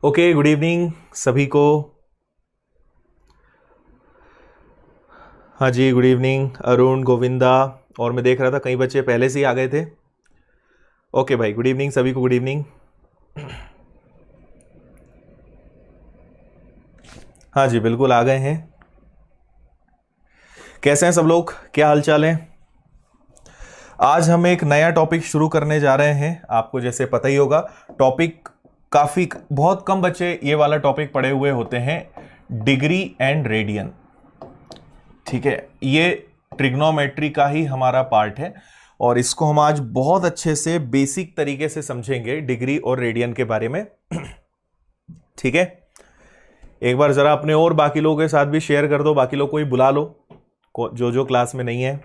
Okay, good evening सभी को। हाँ जी, गुड इवनिंग अरुण, गोविंदा। और मैं देख रहा था कई बच्चे पहले से ही आ गए थे। ओके भाई, गुड इवनिंग सभी को, गुड इवनिंग। हाँ जी, बिल्कुल आ गए हैं। कैसे हैं सब लोग, क्या हालचाल है? आज हम एक नया टॉपिक शुरू करने जा रहे हैं। आपको जैसे पता ही होगा, टॉपिक काफ़ी बहुत कम बच्चे ये वाला टॉपिक पढ़े हुए होते हैं, डिग्री एंड रेडियन। ठीक है, ये ट्रिग्नोमेट्री का ही हमारा पार्ट है और इसको हम आज बहुत अच्छे से बेसिक तरीके से समझेंगे, डिग्री और रेडियन के बारे में। ठीक है, एक बार जरा अपने और बाकी लोगों के साथ भी शेयर कर दो, बाकी लोग को ही बुला लो जो क्लास में नहीं है।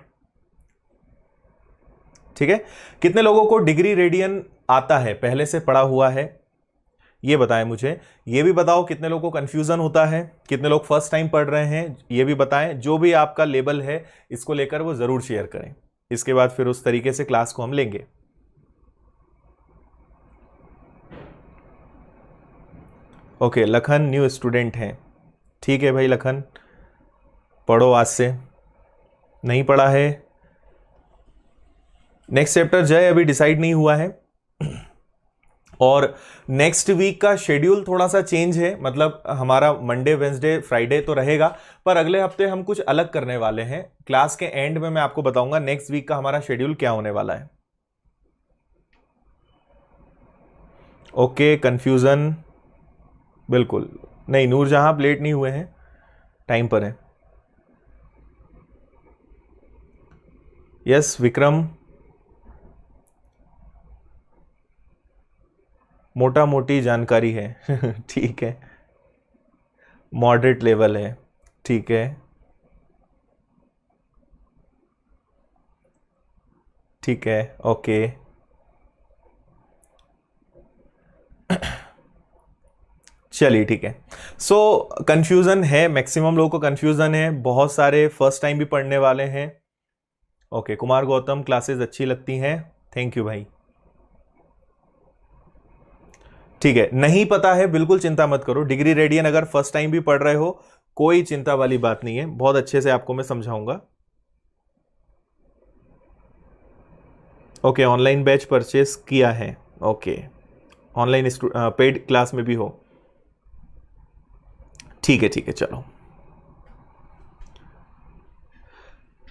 ठीक है, कितने लोगों को डिग्री रेडियन आता है, पहले से पढ़ा हुआ है, ये बताएं मुझे। ये भी बताओ कितने लोगों को कंफ्यूजन होता है, कितने लोग फर्स्ट टाइम पढ़ रहे हैं, ये भी बताएं। जो भी आपका लेवल है इसको लेकर वो जरूर शेयर करें। इसके बाद फिर उस तरीके से क्लास को हम लेंगे। ओके, लखन न्यू स्टूडेंट हैं। ठीक है भाई लखन, पढ़ो आज से। नहीं पढ़ा है, नेक्स्ट चैप्टर जय अभी डिसाइड नहीं हुआ है और नेक्स्ट वीक का शेड्यूल थोड़ा सा चेंज है, मतलब हमारा मंडे वेंसडे फ्राइडे तो रहेगा, पर अगले हफ्ते हम कुछ अलग करने वाले हैं। क्लास के एंड में मैं आपको बताऊंगा नेक्स्ट वीक का हमारा शेड्यूल क्या होने वाला है। ओके, कंफ्यूजन बिल्कुल नहीं, नूरजहां आप लेट नहीं हुए हैं, टाइम पर है। यस विक्रम, मोटा मोटी जानकारी है। ठीक है, मॉडरेट लेवल है। ठीक है, ठीक है, ओके। चलिए ठीक है। सो कंफ्यूजन है, मैक्सिमम लोगों को कंफ्यूजन है, बहुत सारे फर्स्ट टाइम भी पढ़ने वाले हैं। ओके, कुमार गौतम क्लासेस अच्छी लगती हैं, थैंक यू भाई। ठीक है, नहीं पता है बिल्कुल चिंता मत करो। डिग्री रेडियन अगर फर्स्ट टाइम भी पढ़ रहे हो, कोई चिंता वाली बात नहीं है, बहुत अच्छे से आपको मैं समझाऊंगा। ओके, ऑनलाइन बैच परचेस किया है। ओके, ऑनलाइन पेड क्लास में भी हो। ठीक है, ठीक है, चलो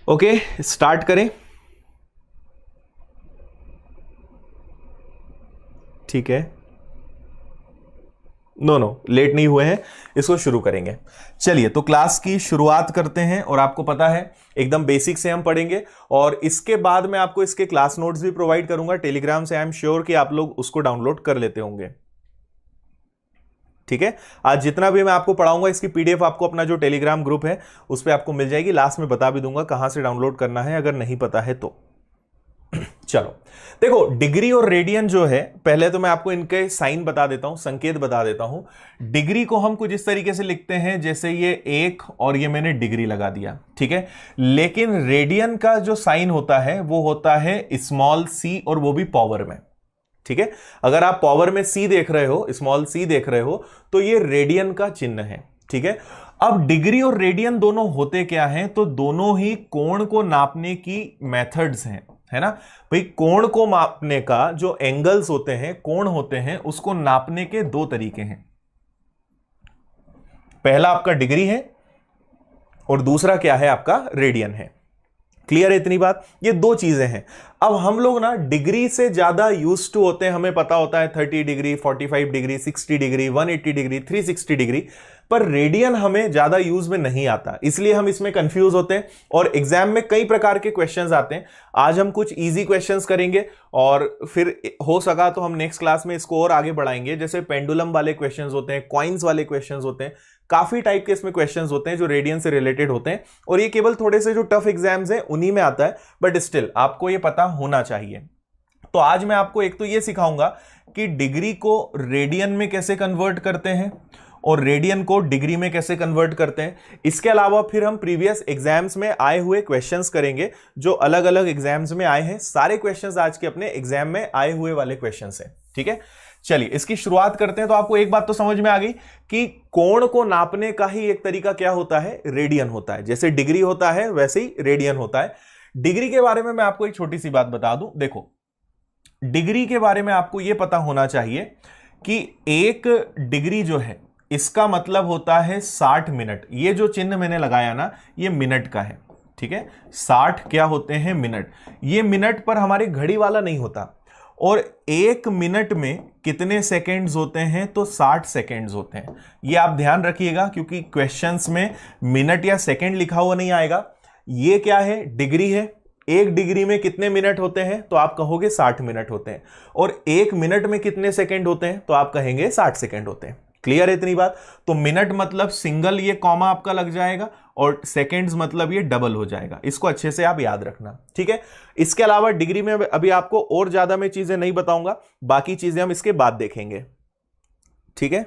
ओके स्टार्ट करें। ठीक है, नो लेट नहीं हुए हैं, इसको शुरू करेंगे। चलिए तो क्लास की शुरुआत करते हैं और आपको पता है एकदम बेसिक से हम पढ़ेंगे और इसके बाद मैं आपको इसके क्लास नोट्स भी प्रोवाइड करूंगा टेलीग्राम से। आई एम श्योर कि आप लोग उसको डाउनलोड कर लेते होंगे। ठीक है, आज जितना भी मैं आपको पढ़ाऊंगा इसकी पीडीएफ आपको अपना जो टेलीग्राम ग्रुप है उस पर आपको मिल जाएगी। लास्ट में बता भी दूंगा कहां से डाउनलोड करना है अगर नहीं पता है तो। चलो देखो, डिग्री और रेडियन जो है, पहले तो मैं आपको इनके साइन बता देता हूं, संकेत बता देता हूं। डिग्री को हम कुछ इस तरीके से लिखते हैं जैसे ये एक और ये मैंने डिग्री लगा दिया, ठीक है। लेकिन रेडियन का जो साइन होता है वो होता है स्मॉल सी और वो भी पावर में। ठीक है, अगर आप पावर में सी देख रहे हो, स्मॉल सी देख रहे हो, तो ये रेडियन का चिन्ह है। ठीक है, अब डिग्री और रेडियन दोनों होते क्या हैं, तो दोनों ही कोण को नापने की मेथड्स हैं, है ना भाई। कोण को मापने का जो एंगल्स होते हैं, कोण होते हैं, उसको नापने के दो तरीके हैं। पहला आपका डिग्री है और दूसरा क्या है, आपका रेडियन है। क्लियर है इतनी बात? ये दो चीजें हैं। अब हम लोग ना डिग्री से ज्यादा यूज टू होते हैं, हमें पता होता है 30 degree, 45 degree, 60 degree, 180 degree, 360 degree, पर रेडियन हमें ज्यादा यूज में नहीं आता, इसलिए हम इसमें कंफ्यूज होते हैं और एग्जाम में कई प्रकार के क्वेश्चंस आते हैं। आज हम कुछ इजी क्वेश्चंस करेंगे और फिर हो सका तो हम नेक्स्ट क्लास में इसको और आगे बढ़ाएंगे। जैसे पेंडुलम वाले क्वेश्चंस होते हैं, कॉइन्स वाले क्वेश्चंस होते हैं, काफी टाइप के इसमें क्वेश्चंस होते हैं जो रेडियन से रिलेटेड होते हैं और ये केवल थोड़े से जो टफ एग्जाम्स हैं उन्हीं में आता है, बट स्टिल आपको ये पता होना चाहिए। तो आज मैं आपको एक तो ये सिखाऊंगा कि डिग्री को रेडियन में कैसे कन्वर्ट करते हैं और रेडियन को डिग्री में कैसे कन्वर्ट करते हैं। इसके अलावा फिर हम प्रीवियस एग्जाम्स में आए हुए क्वेश्चंस करेंगे जो अलग अलग एग्जाम्स में आए हैं। सारे क्वेश्चंस आज के अपने एग्जाम में आए हुए वाले क्वेश्चंस हैं, ठीक है। चलिए इसकी शुरुआत करते हैं। तो आपको एक बात तो समझ में आ गई कि कोण को नापने का ही एक तरीका क्या होता है, रेडियन होता है। जैसे डिग्री होता है वैसे ही रेडियन होता है। डिग्री के बारे में मैं आपको एक छोटी सी बात बता दूं। देखो, डिग्री के बारे में आपको यह पता होना चाहिए कि एक डिग्री जो है इसका मतलब होता है 60 मिनट। ये जो चिन्ह मैंने लगाया ना, ये मिनट का है, ठीक है। 60 क्या होते हैं, मिनट। ये मिनट पर हमारी घड़ी वाला नहीं होता। और एक मिनट में कितने सेकेंड्स होते हैं, तो 60 सेकेंड्स होते हैं। ये आप ध्यान रखिएगा, क्योंकि क्वेश्चंस में मिनट या सेकेंड लिखा हुआ नहीं आएगा। ये क्या है, डिग्री है। एक डिग्री में कितने मिनट होते हैं, तो आप कहोगे 60 मिनट होते हैं। और एक मिनट में कितने सेकेंड होते हैं, तो आप कहेंगे 60 सेकेंड होते हैं। क्लियर है इतनी बात। तो मिनट मतलब सिंगल ये कॉमा आपका लग जाएगा, और सेकेंड्स मतलब ये डबल हो जाएगा। इसको अच्छे से आप याद रखना, ठीक है। इसके अलावा डिग्री में अभी आपको और ज्यादा मैं चीजें नहीं बताऊंगा, बाकी चीजें हम इसके बाद देखेंगे, ठीक है।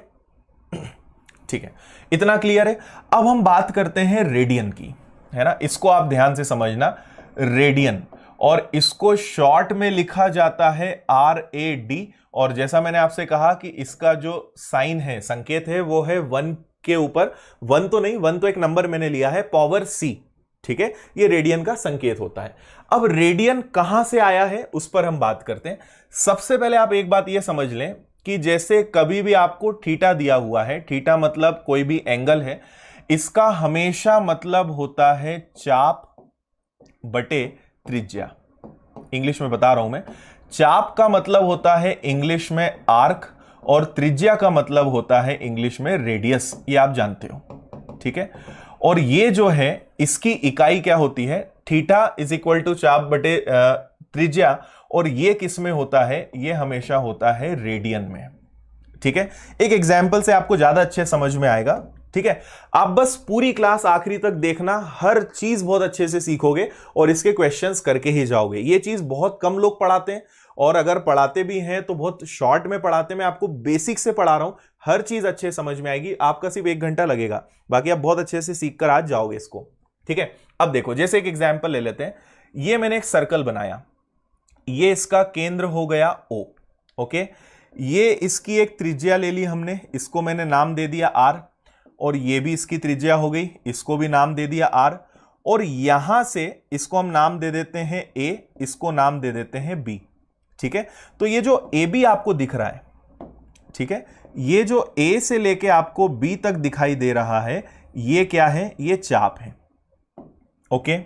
ठीक है, इतना क्लियर है। अब हम बात करते हैं रेडियन की, है ना। इसको आप ध्यान से समझना, रेडियन, और इसको शॉर्ट में लिखा जाता है RAD। और जैसा मैंने आपसे कहा कि इसका जो साइन है, संकेत है, वो है 1 के ऊपर। 1 तो नहीं, 1 तो एक नंबर मैंने लिया है, पावर C, ठीक है। ये रेडियन का संकेत होता है। अब रेडियन कहां से आया है उस पर हम बात करते हैं। सबसे पहले आप एक बात यह समझ लें कि जैसे कभी भी आपको थीटा दिया हुआ है, थीटा मतलब कोई भी एंगल है, इसका हमेशा मतलब होता है चाप बटे त्रिज्या। इंग्लिश में बता रहा हूं मैं, चाप का मतलब होता है इंग्लिश में आर्क, और त्रिज्या का मतलब होता है इंग्लिश में रेडियस। ये आप जानते हो, ठीक है। और ये जो है इसकी इकाई क्या होती है, थीटा इज इक्वल टू चाप बटे त्रिज्या। और ये किस में होता है, ये हमेशा होता है रेडियन में, ठीक है। एक एग्जाम्पल से आपको ज्यादा अच्छे समझ में आएगा, ठीक है। आप बस पूरी क्लास आखिरी तक देखना, हर चीज बहुत अच्छे से सीखोगे और इसके क्वेश्चंस करके ही जाओगे। ये चीज बहुत कम लोग पढ़ाते हैं, और अगर पढ़ाते भी हैं तो बहुत शॉर्ट में पढ़ाते हैं। मैं आपको बेसिक से पढ़ा रहा हूं, हर चीज अच्छे समझ में आएगी। आपका सिर्फ 1 घंटा लगेगा, बाकी आप बहुत अच्छे से सीख कर आज जाओगे इसको, ठीक है। अब देखो, जैसे एक एग्जाम्पल ले लेते हैं। ये मैंने एक सर्कल बनाया, ये इसका केंद्र हो गया O, ओके। ये इसकी एक त्रिज्या ले ली हमने, इसको मैंने नाम दे दिया R। और ये भी इसकी त्रिज्या हो गई, इसको भी नाम दे दिया R। और यहां से इसको हम नाम दे देते हैं A, इसको नाम दे देते हैं B, ठीक है। तो ये जो AB आपको दिख रहा है, ठीक है, ये जो A से लेके आपको B तक दिखाई दे रहा है, ये क्या है, ये चाप है, ओके।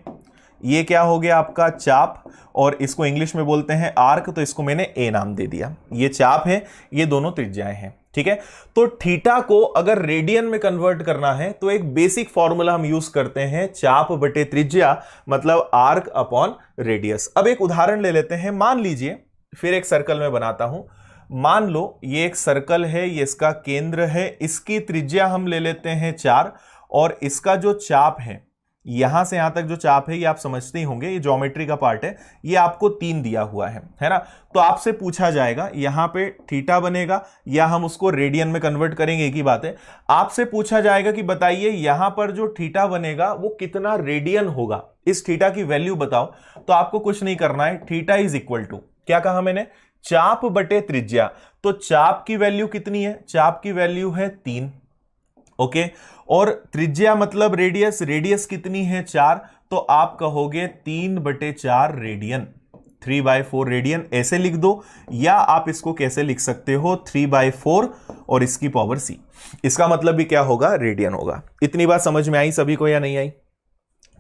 ये क्या हो गया आपका चाप, और इसको इंग्लिश में बोलते हैं आर्क, तो इसको मैंने A नाम दे दिया। ये चाप है, ये दोनों त्रिज्याएं हैं, ठीक है। तो थीटा को अगर रेडियन में कन्वर्ट करना है तो एक बेसिक फॉर्मूला हम यूज करते हैं, चाप बटे त्रिज्या मतलब आर्क अपॉन रेडियस। अब एक उदाहरण ले लेते हैं। मान लीजिए, फिर एक सर्कल में बनाता हूं। मान लो ये एक सर्कल है, ये इसका केंद्र है, इसकी त्रिज्या हम ले लेते हैं 4, और इसका जो चाप है, यहां से यहां तक जो चाप है, ये आप समझते ही होंगे, ये ज्योमेट्री का पार्ट है, ये आपको 3 दिया हुआ है ना। तो आपसे पूछा जाएगा यहां पे थीटा बनेगा, या हम उसको रेडियन में कन्वर्ट करेंगे, एक ही बात है। आपसे पूछा जाएगा कि बताइए यहां पर जो थीटा बनेगा वो कितना रेडियन होगा, इस थीटा की वैल्यू बताओ। तो आपको कुछ नहीं करना है, थीटा इज इक्वल टू, क्या कहा मैंने, चाप बटे त्रिज्या। तो चाप की वैल्यू कितनी है, चाप की वैल्यू है 3, ओके। और त्रिज्या मतलब रेडियस, रेडियस कितनी है 4, तो आप कहोगे 3/4 रेडियन, 3/4 रेडियन ऐसे लिख दो। या आप इसको कैसे लिख सकते हो, 3/4 और इसकी पावर C। इसका मतलब भी क्या होगा, रेडियन होगा। इतनी बात समझ में आई सभी को या नहीं आई,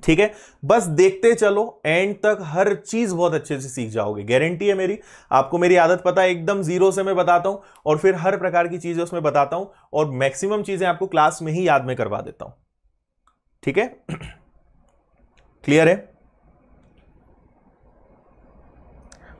ठीक है। बस देखते चलो, एंड तक हर चीज बहुत अच्छे से सीख जाओगे, गारंटी है मेरी। आपको मेरी आदत पता है, एकदम जीरो से मैं बताता हूं, और फिर हर प्रकार की चीजें उसमें बताता हूं, और मैक्सिमम चीजें आपको क्लास में ही याद में करवा देता हूं, ठीक है। क्लियर है,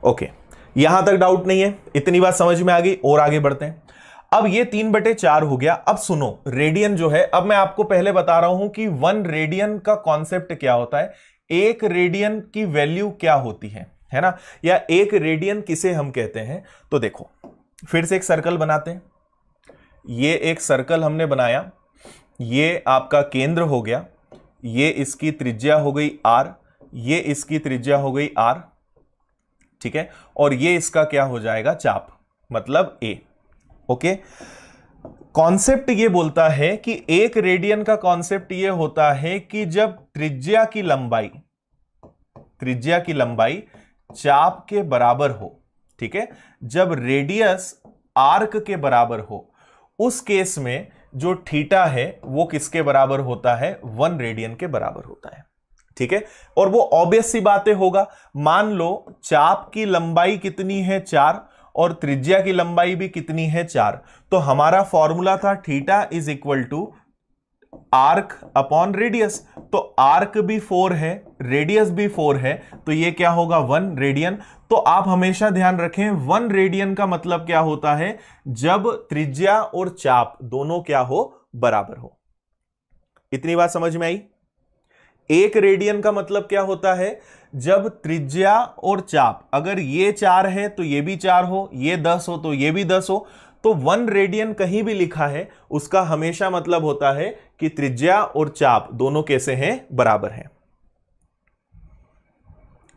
ओके। यहां तक डाउट नहीं है, इतनी बात समझ में आ गई, और आगे बढ़ते हैं। अब ये 3/4 हो गया। अब सुनो, रेडियन जो है, अब मैं आपको पहले बता रहा हूं कि 1 रेडियन का कॉन्सेप्ट क्या होता है, 1 रेडियन की वैल्यू क्या होती है ना, या 1 रेडियन किसे हम कहते हैं। तो देखो, फिर से एक सर्कल बनाते हैं। ये एक सर्कल हमने बनाया, ये आपका केंद्र हो गया, ये इसकी त्रिज्या हो गई R, ये इसकी त्रिज्या हो गई R, ठीक है। और ये इसका क्या हो जाएगा, चाप मतलब A, ओके, कॉन्सेप्ट ये बोलता है कि एक रेडियन का कॉन्सेप्ट ये होता है कि जब त्रिज्या की लंबाई चाप के बराबर हो, ठीक है, जब रेडियस आर्क के बराबर हो, उस केस में जो थीटा है वो किसके बराबर होता है? 1 रेडियन के बराबर होता है, ठीक है। और वो ऑब्वियस सी बातें होगा, मान लो चाप की लंबाई कितनी है? 4, और त्रिज्या की लंबाई भी कितनी है? 4। तो हमारा फॉर्मूला था theta is equal to arc upon radius. तो आर्क भी 4 है, रेडियस भी 4 है, तो ये क्या होगा? 1 रेडियन। तो आप हमेशा ध्यान रखें 1 रेडियन का मतलब क्या होता है? जब त्रिज्या और चाप दोनों क्या हो? बराबर हो। इतनी बात समझ में आई? 1 रेडियन का मतलब क्या होता है? जब त्रिज्या और चाप, अगर ये 4 है तो ये भी 4 हो, ये 10 हो तो ये भी 10 हो, तो 1 रेडियन कहीं भी लिखा है उसका हमेशा मतलब होता है कि त्रिज्या और चाप दोनों कैसे हैं? बराबर हैं।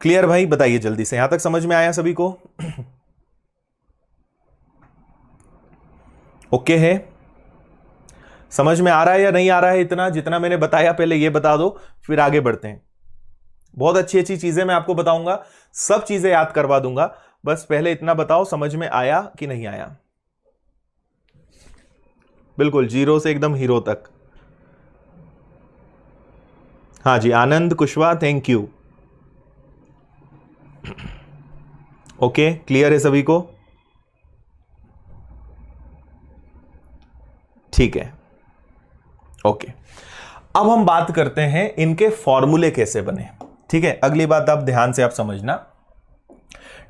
क्लियर भाई? बताइए जल्दी से, यहां तक समझ में आया सभी को? ओके है? समझ में आ रहा है या नहीं आ रहा है? इतना जितना मैंने बताया पहले ये बता दो, फिर आगे बढ़ते हैं। बहुत अच्छी अच्छी चीजें मैं आपको बताऊंगा, सब चीजें याद करवा दूंगा, बस पहले इतना बताओ समझ में आया कि नहीं आया? बिल्कुल, 0 से एकदम हीरो तक। हाँ जी, Anand Kushwaha, thank you. Okay, clear है सभी को? ठीक है, ओके। अब हम बात करते हैं इनके फॉर्मूले कैसे बने, ठीक है। अगली बात आप ध्यान से आप समझना,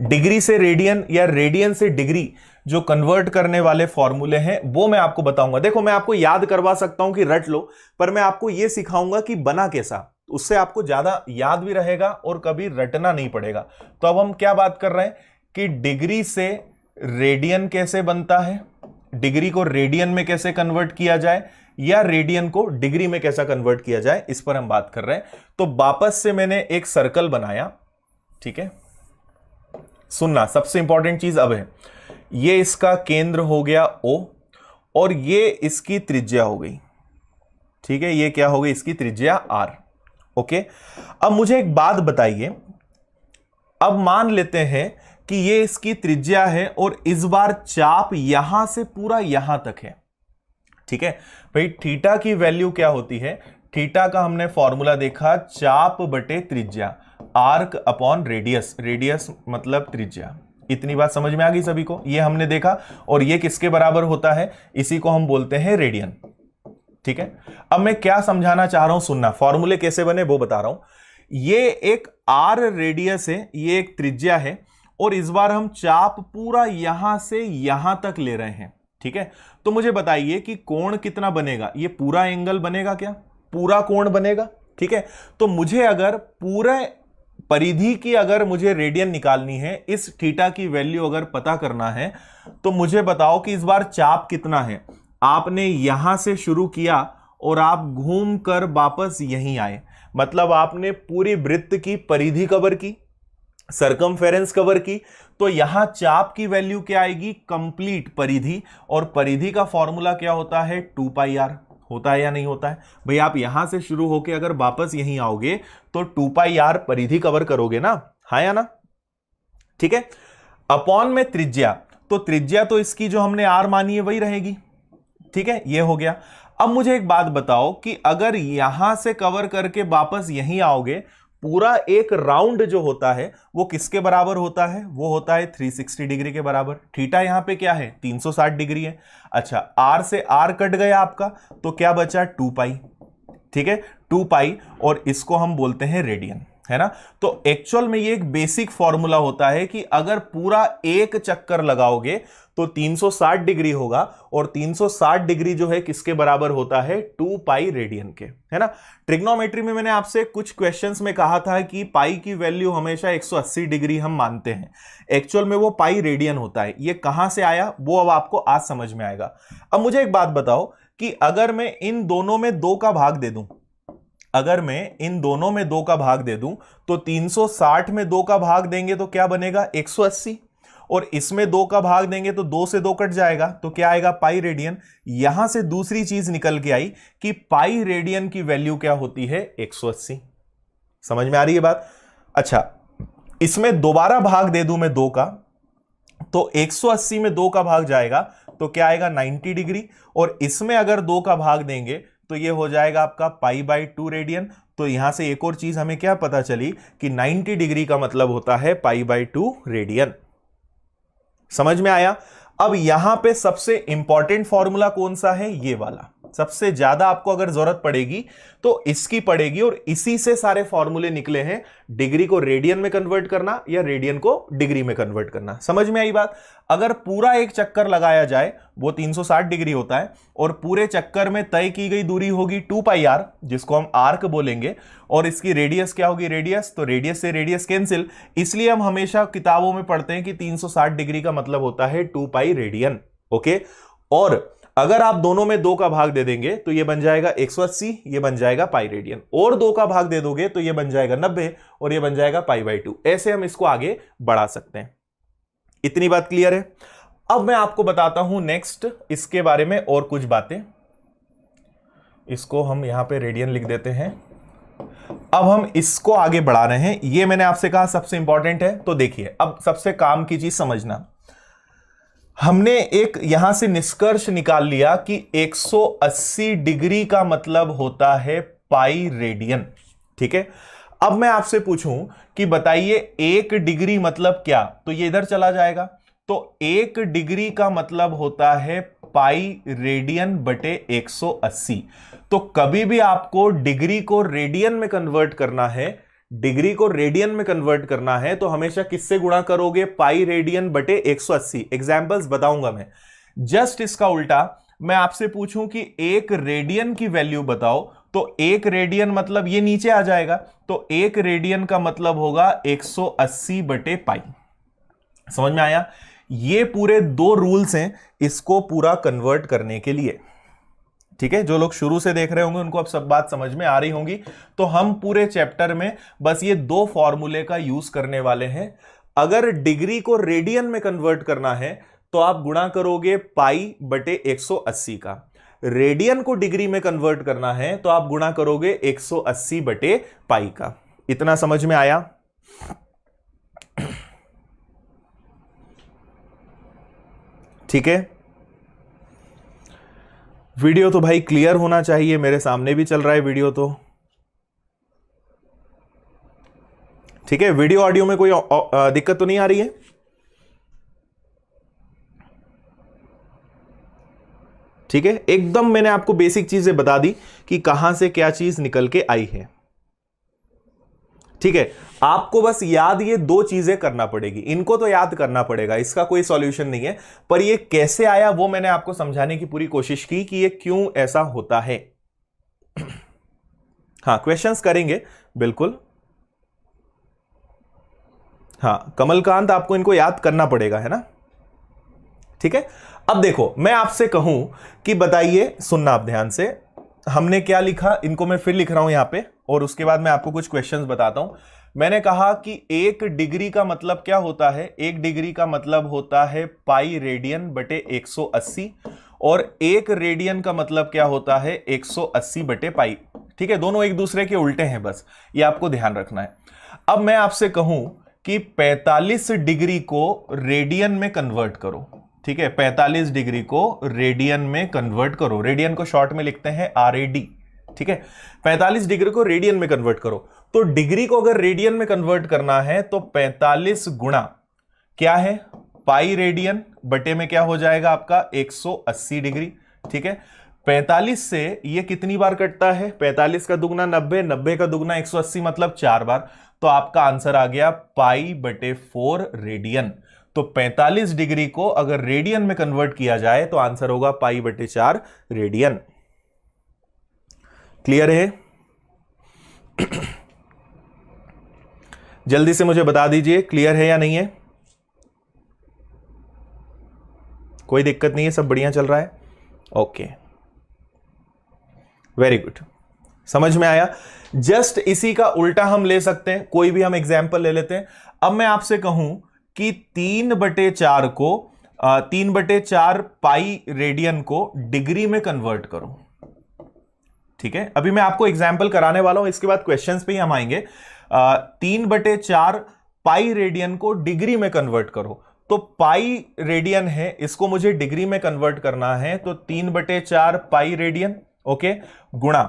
डिग्री से रेडियन या रेडियन से डिग्री जो कन्वर्ट करने वाले फॉर्मूले हैं वो मैं आपको बताऊंगा। देखो, मैं आपको याद करवा सकता हूं कि रट लो, पर मैं आपको यह सिखाऊंगा कि बना कैसा, उससे आपको ज्यादा याद भी रहेगा और कभी रटना नहीं पड़ेगा। तो अब हम क्या बात कर रहे हैं कि डिग्री से रेडियन कैसे बनता है, डिग्री को रेडियन में कैसे कन्वर्ट किया जाए, या रेडियन को डिग्री में कैसा कन्वर्ट किया जाए, इस पर हम बात कर रहे हैं। तो वापस से मैंने एक सर्कल बनाया, ठीक है। सुनना, सबसे इंपॉर्टेंट चीज अब है, ये इसका केंद्र हो गया O और ये इसकी त्रिज्या हो गई, ठीक है। ये क्या हो गई? इसकी त्रिज्या R, ओके। अब मुझे एक बात बताइए, अब मान लेते हैं कि ये इसकी त्रिज्या है और इस बार चाप यहां से पूरा यहां तक है, ठीक है भाई। थीटा की वैल्यू क्या होती है? थीटा का हमने फॉर्मूला देखा, चाप बटे त्रिज्या, आर्क अपॉन रेडियस, रेडियस मतलब त्रिज्या। इतनी बात समझ में आ गई सभी को? ये हमने देखा, और ये किसके बराबर होता है? इसी को हम बोलते हैं रेडियन, ठीक है। अब मैं क्या समझाना चाह रहा हूं, सुनना, फॉर्मूले कैसे बने वो बता रहा हूं। ये एक आर रेडियस है, ये एक त्रिज्या है, और इस बार हम चाप पूरा यहां से यहां तक ले रहे हैं, ठीक है। तो मुझे बताइए कि कोण कितना बनेगा? ये पूरा एंगल बनेगा क्या? पूरा कोण बनेगा, ठीक है। तो मुझे अगर पूरे परिधि की अगर मुझे रेडियन निकालनी है, इस थीटा की वैल्यू अगर पता करना है, तो मुझे बताओ कि इस बार चाप कितना है? आपने यहां से शुरू किया और आप घूम कर वापस यहीं आए, मतलब आपने पूरी वृत्त की परिधि कवर की, सरकमफेरेंस कवर की। तो यहां चाप की वैल्यू क्या आएगी? कंप्लीट परिधि, और परिधि का फॉर्मूला क्या होता है? 2 पाई आर। होता है या नहीं होता है भाई? आप यहां से शुरू होकर अगर वापस यहीं आओगे तो 2 पाई आर परिधि कवर करोगे ना, हाँ या ना? ठीक है। अपॉन में त्रिज्या, तो त्रिज्या तो इसकी जो हमने आर मानी है वही रहेगी, ठीक है। ये हो गया। अब मुझे एक बात बताओ कि अगर यहां से कवर करके वापस यहीं आओगे, पूरा एक राउंड जो होता है वो किसके बराबर होता है? वो होता है 360 डिग्री के बराबर। थीटा यहां पे क्या है? 360 डिग्री है। अच्छा, आर से आर कट गया आपका, तो क्या बचा? 2 पाई, ठीक है, 2 पाई, और इसको हम बोलते हैं रेडियन, है ना। तो एक्चुअल में ये एक बेसिक फॉर्मूला होता है कि अगर पूरा एक चक्कर लगाओगे तो 360 डिग्री होगा, और 360 डिग्री जो है किसके बराबर होता है? 2 पाई रेडियन के, है ना। ट्रिग्नोमेट्री में मैंने आपसे कुछ क्वेश्चंस में कहा था कि पाई की वैल्यू हमेशा 180 डिग्री हम मानते हैं, एक्चुअल में वो पाई रेडियन होता है। ये कहां से आया वो अब आपको आज समझ में आएगा। अब मुझे एक बात बताओ कि अगर मैं इन दोनों में 2 का भाग दे दूं, अगर मैं इन दोनों में 2 का भाग दे दूं, तो 360 में 2 का भाग देंगे तो क्या बनेगा? 180, और इसमें 2 का भाग देंगे तो 2 से 2 कट जाएगा, तो क्या आएगा पाई रेडियन। यहां से दूसरी चीज निकल के आई कि पाई रेडियन की वैल्यू क्या होती है 180। समझ में आ रही है बात। अच्छा, इसमें दोबारा भाग दे दूं मैं 2 का, तो 180 में 2 का भाग जाएगा तो क्या आएगा 90 डिग्री, और इसमें अगर 2 का भाग देंगे तो ये हो जाएगा आपका पाई बाई 2 रेडियन। तो यहां से एक और चीज हमें क्या पता चली कि 90 डिग्री का मतलब होता है पाई बाई 2 रेडियन। समझ में आया। अब यहां पे सबसे इंपॉर्टेंट फॉर्मूला कौन सा है, ये वाला। सबसे ज्यादा आपको अगर जरूरत पड़ेगी तो इसकी पड़ेगी, और इसी से सारे फॉर्मूले निकले हैं, डिग्री को रेडियन में कन्वर्ट करना या रेडियन को डिग्री में कन्वर्ट करना। समझ में आई बात। अगर पूरा एक चक्कर लगाया जाए वो 360 डिग्री होता है, और पूरे चक्कर में तय की गई दूरी होगी 2 पाई आर, जिसको हम आर्क बोलेंगे, और इसकी रेडियस क्या होगी रेडियस, तो रेडियस से रेडियस कैंसिल। इसलिए हम हमेशा किताबों में पढ़ते हैं कि 360 डिग्री का मतलब होता है 2 पाई रेडियन। ओके, और अगर आप दोनों में 2 का भाग दे देंगे तो ये बन जाएगा 180, ये बन जाएगा पाई रेडियन, और 2 का भाग दे दोगे तो ये बन जाएगा 90, और ये बन जाएगा पाई बाई 2। ऐसे हम इसको आगे बढ़ा सकते हैं। इतनी बात क्लियर है। अब मैं आपको बताता हूं नेक्स्ट इसके बारे में और कुछ बातें। इसको हम यहां पे रेडियन लिख देते हैं। अब हम इसको आगे बढ़ा रहे हैं। ये मैंने आपसे कहा सबसे इंपॉर्टेंट है, तो देखिए अब सबसे काम की चीज समझना। हमने एक यहां से निष्कर्ष निकाल लिया कि 180 डिग्री का मतलब होता है पाई रेडियन। ठीक है, अब मैं आपसे पूछूं कि बताइए 1 डिग्री मतलब क्या, तो ये इधर चला जाएगा, तो 1 डिग्री का मतलब होता है पाई रेडियन बटे 180। तो कभी भी आपको डिग्री को रेडियन में कन्वर्ट करना है, डिग्री को रेडियन में कन्वर्ट करना है, तो हमेशा किससे गुणा करोगे, पाई रेडियन बटे 180। एग्जाम्पल्स बताऊंगा मैं। जस्ट इसका उल्टा मैं आपसे पूछूं कि 1 रेडियन की वैल्यू बताओ, तो 1 रेडियन मतलब ये नीचे आ जाएगा, तो 1 रेडियन का मतलब होगा 180 बटे पाई। समझ में आया। ये पूरे 2 रूल्स हैं इसको पूरा कन्वर्ट करने के लिए। ठीक है, जो लोग शुरू से देख रहे होंगे उनको अब सब बात समझ में आ रही होंगी। तो हम पूरे चैप्टर में बस ये 2 फॉर्मूले का यूज करने वाले हैं। अगर डिग्री को रेडियन में कन्वर्ट करना है तो आप गुणा करोगे पाई बटे 180 का। रेडियन को डिग्री में कन्वर्ट करना है तो आप गुणा करोगे 180 बटे पाई का। इतना समझ में आया। ठीक है, वीडियो तो भाई क्लियर होना चाहिए, मेरे सामने भी चल रहा है वीडियो तो। ठीक है, वीडियो ऑडियो में कोई दिक्कत तो नहीं आ रही है। ठीक है, एकदम मैंने आपको बेसिक चीजें बता दी कि कहां से क्या चीज निकल के आई है। ठीक है, आपको बस याद ये 2 चीजें करना पड़ेगी, इनको तो याद करना पड़ेगा, इसका कोई सॉल्यूशन नहीं है, पर ये कैसे आया वो मैंने आपको समझाने की पूरी कोशिश की कि ये क्यों ऐसा होता है। हाँ, क्वेश्चंस करेंगे बिल्कुल। हाँ कमलकांत, आपको इनको याद करना पड़ेगा, है ना। ठीक है, अब देखो मैं आपसे कहूं कि बताइए, सुनना आप ध्यान से, हमने क्या लिखा, इनको मैं फिर लिख रहा हूं यहां पे, और उसके बाद मैं आपको कुछ क्वेश्चंस बताता हूं। मैंने कहा कि 1 डिग्री का मतलब क्या होता है, 1 डिग्री का मतलब होता है पाई रेडियन बटे 180, और 1 रेडियन का मतलब क्या होता है 180 बटे पाई। ठीक है, दोनों एक दूसरे के उल्टे हैं, बस ये आपको ध्यान रखना है। अब मैं आपसे कहूं कि 45 डिग्री को रेडियन में कन्वर्ट करो। ठीक है, 45 डिग्री को रेडियन में कन्वर्ट करो। रेडियन को शॉर्ट में लिखते हैं RAD। ठीक है, 45 डिग्री को रेडियन में कन्वर्ट करो, तो डिग्री को अगर रेडियन में कन्वर्ट करना है तो 45 गुणा क्या है, पाई रेडियन बटे में क्या हो जाएगा आपका 180 डिग्री। ठीक है, 45 से ये कितनी बार कटता है, 45 का दुगना 90, 90 का दुगना 180, मतलब 4 बार। तो आपका आंसर आ गया पाई बटे 4 रेडियन। तो 45 डिग्री को अगर रेडियन में कन्वर्ट किया जाए तो आंसर होगा पाई बटे 4 रेडियन। क्लियर है। जल्दी से मुझे बता दीजिए क्लियर है या नहीं है। कोई दिक्कत नहीं है, सब बढ़िया चल रहा है। ओके, वेरी गुड, समझ में आया। जस्ट इसी का उल्टा हम ले सकते हैं, कोई भी हम एग्जाम्पल ले लेते हैं। अब मैं आपसे कहूं कि 3/4 को 3/4 पाई रेडियन को डिग्री में कन्वर्ट करो। ठीक है, अभी मैं आपको एग्जाम्पल कराने वाला हूं, इसके बाद क्वेश्चंस पे ही हम आएंगे। 3/4 पाई रेडियन को डिग्री में कन्वर्ट करो। तो पाई रेडियन है, इसको मुझे डिग्री में कन्वर्ट करना है, तो 3/4 पाई रेडियन, ओके, गुणा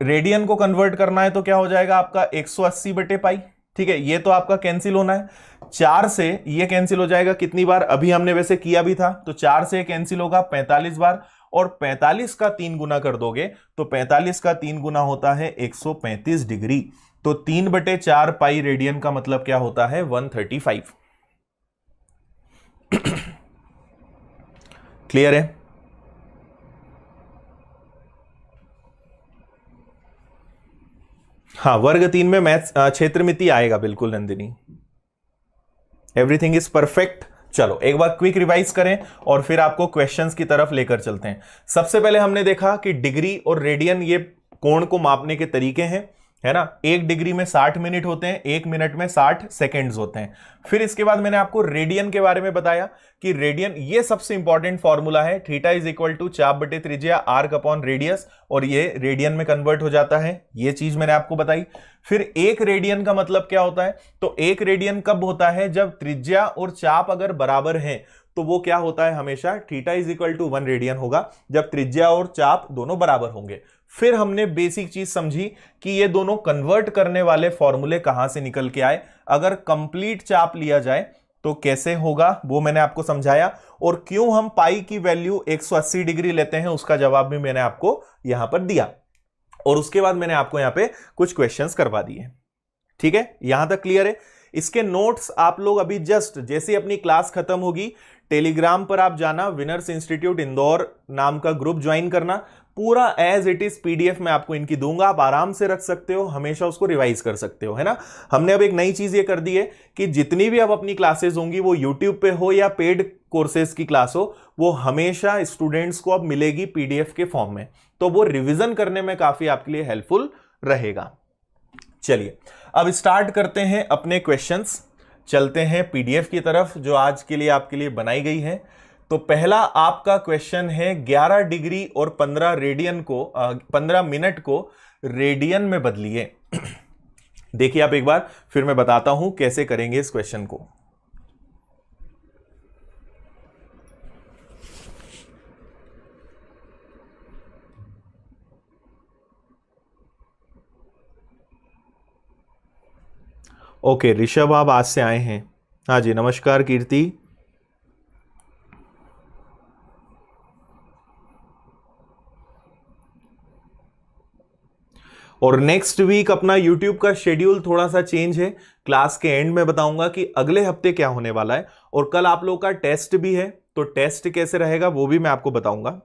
रेडियन को कन्वर्ट करना है तो क्या हो जाएगा आपका 180/पाई। ठीक है, ये तो आपका कैंसिल होना है, 4 से ये कैंसिल हो जाएगा कितनी बार, अभी हमने वैसे किया भी था, तो 4 से कैंसिल होगा 45 बार, और 45 का 3 गुना कर दोगे तो 45 का 3 गुना होता है 135 डिग्री। तो 3/4 पाई रेडियन का मतलब क्या होता है 135। क्लियर है? हाँ, वर्ग 3 में मैथ्स क्षेत्रमिति आएगा बिल्कुल नंदिनी, एवरीथिंग इज परफेक्ट। चलो एक बार क्विक रिवाइज करें और फिर आपको क्वेश्चंस की तरफ लेकर चलते हैं। सबसे पहले हमने देखा कि डिग्री और रेडियन ये कोण को मापने के तरीके हैं, है ना। 1 डिग्री में 60 मिनट होते हैं, 1 मिनट में 60 सेकेंड्स होते हैं। फिर इसके बाद मैंने आपको रेडियन के बारे में बताया कि रेडियन ये सबसे इंपॉर्टेंट फॉर्मूला है, थीटा इज इक्वल टू चाप बटे त्रिज्या आर्क अपॉन रेडियस, और ये रेडियन में कन्वर्ट हो जाता है, ये चीज मैंने आपको बताई। फिर 1 रेडियन का मतलब क्या होता है, तो 1 रेडियन कब होता है, जब त्रिज्या और चाप अगर बराबर हैं, तो वो क्या होता है हमेशा theta is equal to 1 radian होगा, जब त्रिज्या और चाप दोनों बराबर होंगे। फिर हमने बेसिक चीज समझी कि ये दोनों कन्वर्ट करने वाले फॉर्मूले कहां से निकल के आए, अगर कंप्लीट चाप लिया जाए तो कैसे होगा वो मैंने आपको समझाया, और क्यों हम पाई की वैल्यू 180 डिग्री लेते हैं उसका जवाब भी मैंने आपको यहां पर दिया, और उसके बाद मैंने आपको यहां पे कुछ क्वेश्चंस करवा दिए। ठीक है, यहां तक क्लियर है? इसके नोट्स आप लोग अभी जस्ट जैसे अपनी क्लास खत्म होगी टेलीग्राम पर आप जाना, विनर्स इंस्टीट्यूट इंदौर नाम का ग्रुप ज्वाइन करना, पूरा एज इट इज पीडीएफ मैं आपको इनकी दूंगा, आप आराम से रख सकते हो, हमेशा उसको रिवाइज कर सकते हो, है ना। हमने अब एक नई चीज ये कर दी है कि जितनी भी अब अपनी क्लासेस होंगी, वो यूट्यूब पे हो या पेड कोर्सेज की क्लास हो, वो हमेशा स्टूडेंट्स को अब मिलेगी पीडीएफ के फॉर्म में, तो वो रिविजन करने में काफी आपके लिए हेल्पफुल रहेगा। चलिए अब स्टार्ट करते हैं अपने क्वेश्चंस, चलते हैं पीडीएफ की तरफ जो आज के लिए आपके लिए बनाई गई है। तो पहला आपका क्वेश्चन है 11 डिग्री और 15 रेडियन को 15 मिनट को रेडियन में बदलिए। देखिए आप एक बार, फिर मैं बताता हूं कैसे करेंगे इस क्वेश्चन को। ओके ऋषभ, आप आज से आए हैं? हाँ जी, नमस्कार कीर्ति। और नेक्स्ट वीक अपना यूट्यूब का शेड्यूल थोड़ा सा चेंज है, क्लास के एंड में बताऊंगा कि अगले हफ्ते क्या होने वाला है, और कल आप लोगों का टेस्ट भी है, तो टेस्ट कैसे रहेगा वो भी मैं आपको बताऊंगा।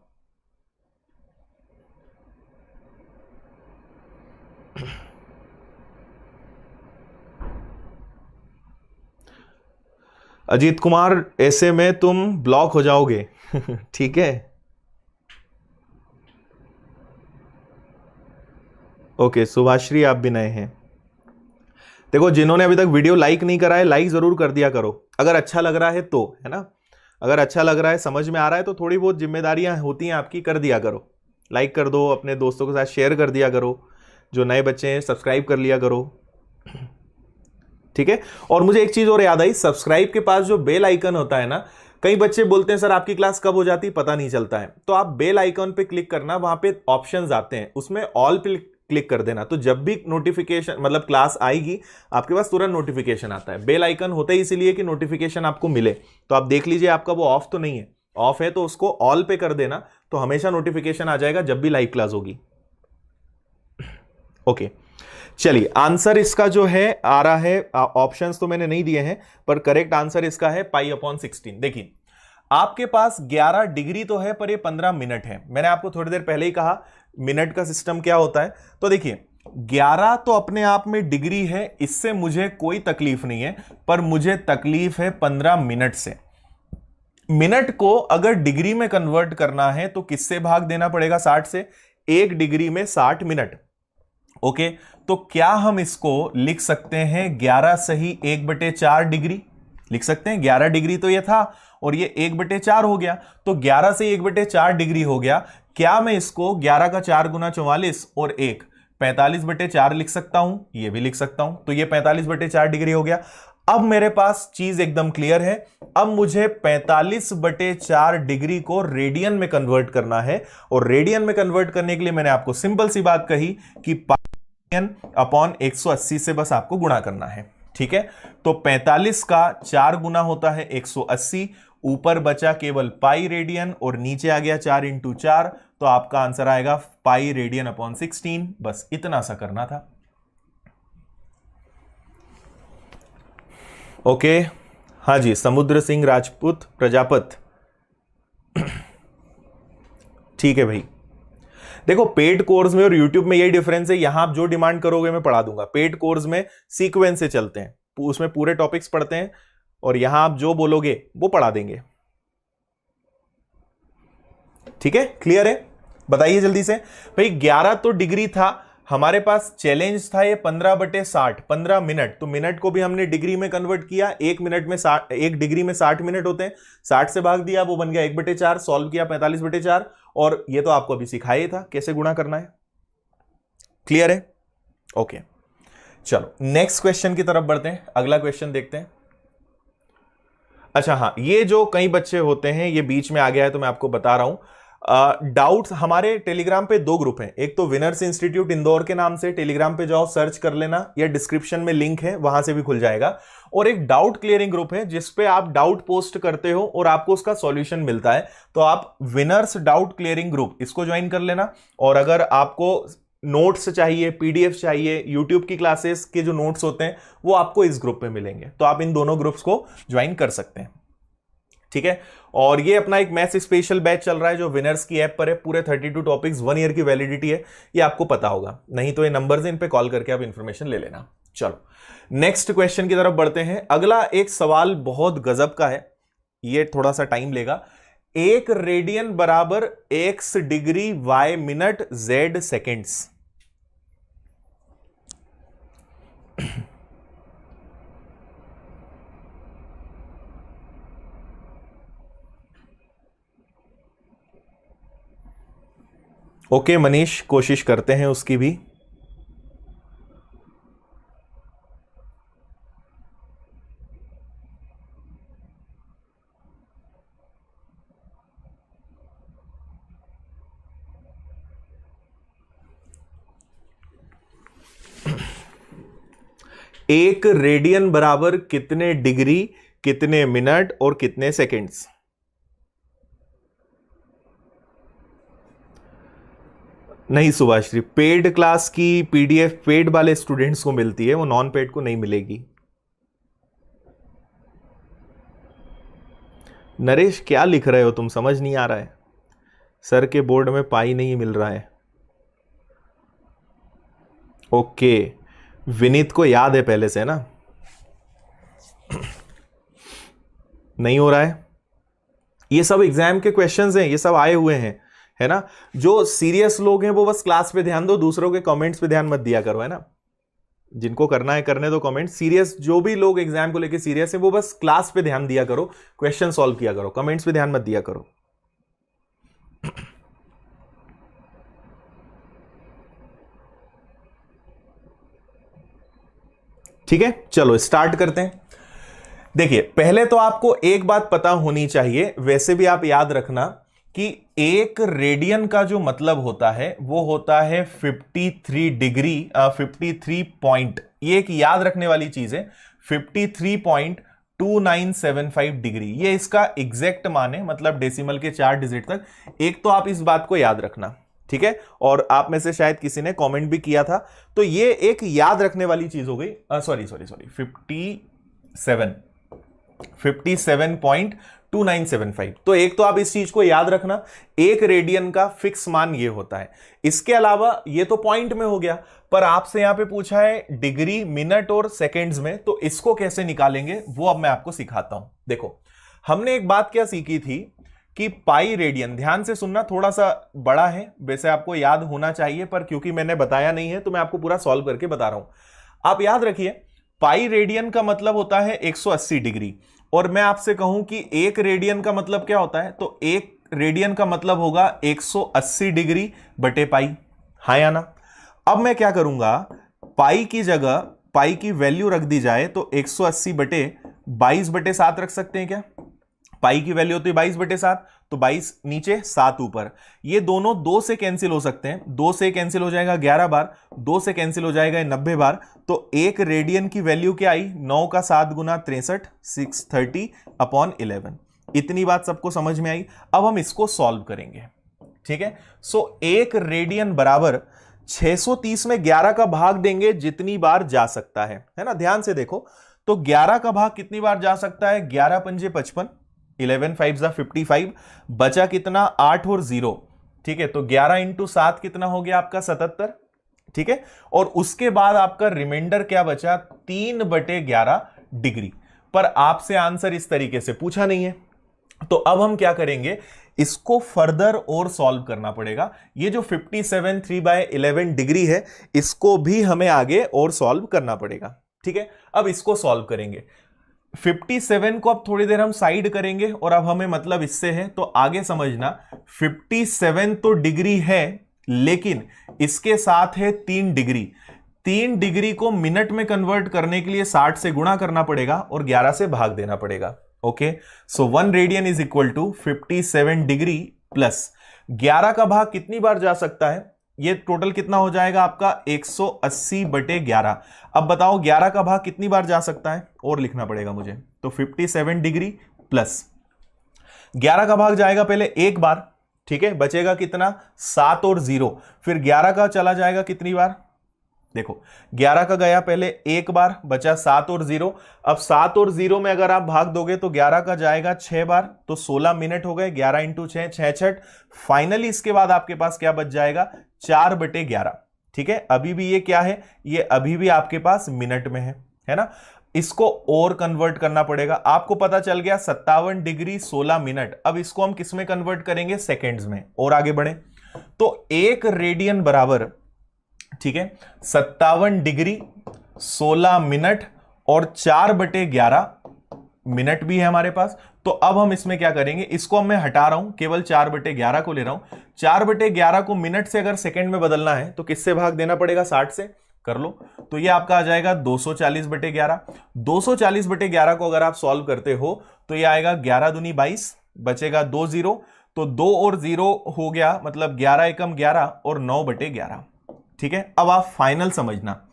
अजीत कुमार, ऐसे में तुम ब्लॉक हो जाओगे। ठीक है, ओके सुभाश्री, आप भी नए हैं। देखो जिन्होंने अभी तक वीडियो लाइक नहीं करा है, लाइक जरूर कर दिया करो, अगर अच्छा लग रहा है तो, है ना। अगर अच्छा लग रहा है, समझ में आ रहा है, तो थोड़ी बहुत जिम्मेदारियां होती हैं आपकी, कर दिया करो, लाइक कर दो, अपने दोस्तों के साथ शेयर कर दिया करो, जो नए बच्चे हैं सब्सक्राइब कर लिया करो। ठीक है, और मुझे एक चीज और याद आई, सब्सक्राइब के पास जो बेल आइकन होता है ना, कई बच्चे बोलते हैं सर आपकी क्लास कब हो जाती पता नहीं चलता है, तो आप बेल आइकन पे क्लिक करना, वहां पे ऑप्शंस आते हैं, उसमें ऑल पे क्लिक कर देना, तो जब भी नोटिफिकेशन मतलब क्लास आएगी आपके पास तुरंत नोटिफिकेशन आता है। बेल आइकन होता ही इसीलिए कि नोटिफिकेशन आपको मिले, तो आप देख लीजिए आपका वो ऑफ तो नहीं है, ऑफ है तो उसको ऑल पे कर देना, तो हमेशा नोटिफिकेशन आ जाएगा जब भी लाइव क्लास होगी। ओके चलिए, आंसर इसका जो है आ रहा है, ऑप्शंस तो मैंने नहीं दिए हैं, पर करेक्ट आंसर इसका है π/16। देखिए आपके पास 11 डिग्री तो है, पर ये 15 मिनट है। मैंने आपको थोड़ी देर पहले ही कहा मिनट का सिस्टम क्या होता है, तो देखिए 11 तो अपने आप में डिग्री है, इससे मुझे कोई तकलीफ नहीं है, पर मुझे तकलीफ है 15 मिनट से। मिनट को अगर डिग्री में कन्वर्ट करना है तो किससे भाग देना पड़ेगा 60 से, 1 डिग्री में 60 मिनट। ओके, तो क्या हम इसको लिख सकते हैं 11 सही 1/4 डिग्री, लिख सकते हैं 11 डिग्री तो ये था और ये 1/4 हो गया, तो 11 से 1/4 डिग्री हो गया। क्या मैं इसको 11 का 4 गुना 44 और 1 45/4 लिख सकता हूं? ये भी लिख सकता हूं, तो ये 45/4 डिग्री हो गया। अब मेरे पास चीज एकदम क्लियर है। अब मुझे 45/4 डिग्री को रेडियन में कन्वर्ट करना है, और रेडियन में कन्वर्ट करने के लिए मैंने आपको सिंपल सी बात कही कि पाई अपॉन 180 से बस आपको गुणा करना है। ठीक है, तो 45 का 4 गुना होता है 180, ऊपर बचा केवल पाई रेडियन और नीचे आ गया 4 × 4, तो आपका आंसर आएगा पाई रेडियन अपॉन 16। बस इतना सा करना था। ओके, हाँ जी, समुद्र सिंह राजपूत प्रजापत। ठीक है भाई, देखो पेड कोर्स में और यूट्यूब में यही डिफरेंस है, यहां आप जो डिमांड करोगे मैं पढ़ा दूंगा। पेड कोर्स में सीक्वेंस से चलते हैं, उसमें पूरे टॉपिक्स पढ़ते हैं, और यहां आप जो बोलोगे वो पढ़ा देंगे। ठीक है, क्लियर है? बताइए जल्दी से भाई। 11 तो डिग्री था हमारे पास, चैलेंज था ये 15/60, 15 मिनट, तो मिनट को भी हमने डिग्री में कन्वर्ट किया। 1 मिनट में 60, 1 डिग्री में 60 मिनट होते हैं, 60 से भाग दिया, वो बन गया 1/4, सॉल्व किया 45/4, और ये तो आपको अभी सिखाया था कैसे गुणा करना है। क्लियर है? ओके, चलो नेक्स्ट क्वेश्चन की तरफ बढ़ते हैं, अगला क्वेश्चन देखते हैं। अच्छा हाँ, ये जो कई बच्चे होते हैं, ये बीच में आ गया है तो मैं आपको बता रहा हूं। डाउट्स, हमारे टेलीग्राम पे 2 ग्रुप हैं, एक तो विनर्स इंस्टीट्यूट इंदौर के नाम से, टेलीग्राम पे जाओ सर्च कर लेना, या डिस्क्रिप्शन में लिंक है वहां से भी खुल जाएगा, और एक डाउट क्लियरिंग ग्रुप है जिसपे आप डाउट पोस्ट करते हो और आपको उसका सॉल्यूशन मिलता है। तो आप विनर्स डाउट क्लियरिंग ग्रुप इसको ज्वाइन कर लेना, और अगर आपको नोट्स चाहिए, पीडीएफ चाहिए, यूट्यूब की क्लासेस के जो नोट्स होते हैं वो आपको इस ग्रुप में मिलेंगे, तो आप इन दोनों ग्रुप्स को ज्वाइन कर सकते हैं। ठीक है, और ये अपना एक मैथ्स स्पेशल बैच चल रहा है जो विनर्स की ऐप पर है, पूरे 32 टॉपिक्स, 1 ईयर की वैलिडिटी है, ये आपको पता होगा, नहीं तो ये नंबर्स इन पे कॉल करके आप इंफॉर्मेशन ले लेना। चलो नेक्स्ट क्वेश्चन की तरफ बढ़ते हैं। अगला एक सवाल बहुत गजब का है, ये थोड़ा सा टाइम लेगा। 1 रेडियन बराबर x degree y minute z seconds. Okay Manish, कोशिश करते हैं उसकी भी। एक रेडियन बराबर कितने डिग्री, कितने मिनट और कितने सेकेंड्स? नहीं सुभाश्री, पेड क्लास की पीडीएफ पेड वाले स्टूडेंट्स को मिलती है, वो नॉन पेड को नहीं मिलेगी। नरेश क्या लिख रहे हो तुम, समझ नहीं आ रहा है? सर के बोर्ड में पाई नहीं मिल रहा है। ओके, विनीत को याद है पहले से ना? नहीं हो रहा है? ये सब एग्जाम के क्वेश्चंस हैं, ये सब आए हुए हैं, है ना? जो सीरियस लोग हैं वो बस क्लास पे ध्यान दो, दूसरों के कमेंट्स पे ध्यान मत दिया करो, है ना? जिनको करना है करने दो कमेंट। सीरियस जो भी लोग एग्जाम को लेके सीरियस है वो बस क्लास पे ध्यान दिया करो, क्वेश्चन सॉल्व किया करो, कमेंट्स पे ध्यान मत दिया करो। ठीक है, चलो स्टार्ट करते हैं। देखिए, पहले तो आपको एक बात पता होनी चाहिए, वैसे भी आप याद रखना कि 1 रेडियन का जो मतलब होता है वो होता है 53 डिग्री, 53 पॉइंट, ये एक याद रखने वाली चीज है, 53.2975 डिग्री, ये इसका एग्जैक्ट मान है, मतलब डेसिमल के 4 डिजिट तक। एक तो आप इस बात को याद रखना, ठीक है? और आप में से शायद किसी ने कमेंट भी किया था, तो ये एक याद रखने वाली चीज हो गई। सॉरी 57.2975। तो एक तो आप इस चीज को याद रखना, 1 रेडियन का फिक्स मान ये होता है। इसके अलावा ये तो पॉइंट में हो गया, पर आपसे यहां पे पूछा है डिग्री, मिनट और सेकेंड्स में, तो इसको कैसे निकालेंगे वो अब मैं आपको सिखाता हूं। देखो, हमने एक बात क्या सीखी थी कि पाई रेडियन, ध्यान से सुनना, थोड़ा सा बड़ा है, वैसे आपको याद होना चाहिए, पर क्योंकि मैंने बताया नहीं है तो मैं आपको पूरा सॉल्व करके बता रहा हूं। आप याद रखिए, पाई रेडियन का मतलब होता है 180 डिग्री, और मैं आपसे कहूं कि एक रेडियन का मतलब क्या होता है, तो एक रेडियन का मतलब होगा 180 डिग्री बटे पाई, हाँ या ना। अब मैं क्या करूंगा, पाई की जगह पाई की वैल्यू रख दी जाए तो 180 बटे 22/7 रख सकते हैं क्या। पाई की वैल्यू होती है 22/7, तो 22 नीचे 7 ऊपर, ये दोनों 2 से कैंसिल हो सकते हैं, 2 से कैंसिल हो जाएगा 11 बार, 2 से कैंसिल हो जाएगा 90 बार, तो एक रेडियन की वैल्यू क्या आई, 9 का 7 गुना 63, 630/11। इतनी बात सबको समझ में आई। अब हम इसको सॉल्व करेंगे, ठीक है। सो एक रेडियन बराबर 630 में 11 का भाग देंगे जितनी बार जा सकता है ना। ध्यान से देखो, तो 11 का भाग कितनी बार जा सकता है, 11 पंजे 55, 11 5 जा 55, बचा कितना 8 और 0, ठीक है। तो 11 इंटू 7 कितना हो गया आपका 77, ठीक है। और उसके बाद आपका रिमाइंडर क्या बचा, 3/11 डिग्री। पर आपसे आंसर इस तरीके से पूछा नहीं है, तो अब हम क्या करेंगे, इसको फर्दर और सॉल्व करना पड़ेगा। ये जो 57 3/11 डिग्री है, इसको भी हमें आगे और सॉल्व करना पड़ेगा, ठीक है। अब इसको सॉल्व करेंगे, 57 को अब थोड़ी देर हम साइड करेंगे, और अब हमें मतलब इससे है, तो आगे समझना, 57 तो डिग्री है, लेकिन इसके साथ है 3 डिग्री। 3 डिग्री को मिनट में कन्वर्ट करने के लिए 60 से गुणा करना पड़ेगा और 11 से भाग देना पड़ेगा। Okay, so 1 radian is equal to 57 degree plus 11 का भाग कितनी बार जा सकता है, ये टोटल कितना हो जाएगा आपका 180/11। अब बताओ 11 का भाग कितनी बार जा सकता है, और लिखना पड़ेगा मुझे, तो 57 डिग्री प्लस 11 का भाग जाएगा पहले एक बार, ठीक है, बचेगा कितना 7 और 0, फिर 11 का चला जाएगा कितनी बार, देखो 11 का गया पहले एक बार, बचा 7 और 0। अब 7 और 0 में अगर आप भाग दोगे तो 11 का जाएगा 6 बार, तो 16 मिनट हो गए, 11 इंटू 6 66। फाइनली इसके बाद आपके पास क्या बच जाएगा, 4/11, ठीक है। अभी भी ये क्या है, ये अभी भी आपके पास मिनट में है ना। इसको और कन्वर्ट करना पड़ेगा, आपको पता चल गया 57 डिग्री 16 मिनट। अब इसको हम किस में कन्वर्ट करेंगे, सेकेंड्स में, और आगे बढ़े तो एक रेडियन बराबर, ठीक है, 57 डिग्री 16 मिनट और 4/11 मिनट भी है हमारे पास। तो अब हम इसमें क्या करेंगे, इसको मैं हटा रहा हूं, केवल 4/11 को ले रहा हूं। 4/11 को मिनट से अगर सेकंड में बदलना है तो किससे भाग देना पड़ेगा, 60 से, कर लो। तो ये आपका आ जाएगा 240/11। 240/11 को अगर आप सॉल्व करते हो तो ये आएगा 11 दूनी 22, बचेगा 2 0, तो 2 और 0 हो गया, मतलब 11 एकम 11 और 9/11, ठीक है। अब आप फाइनल समझना,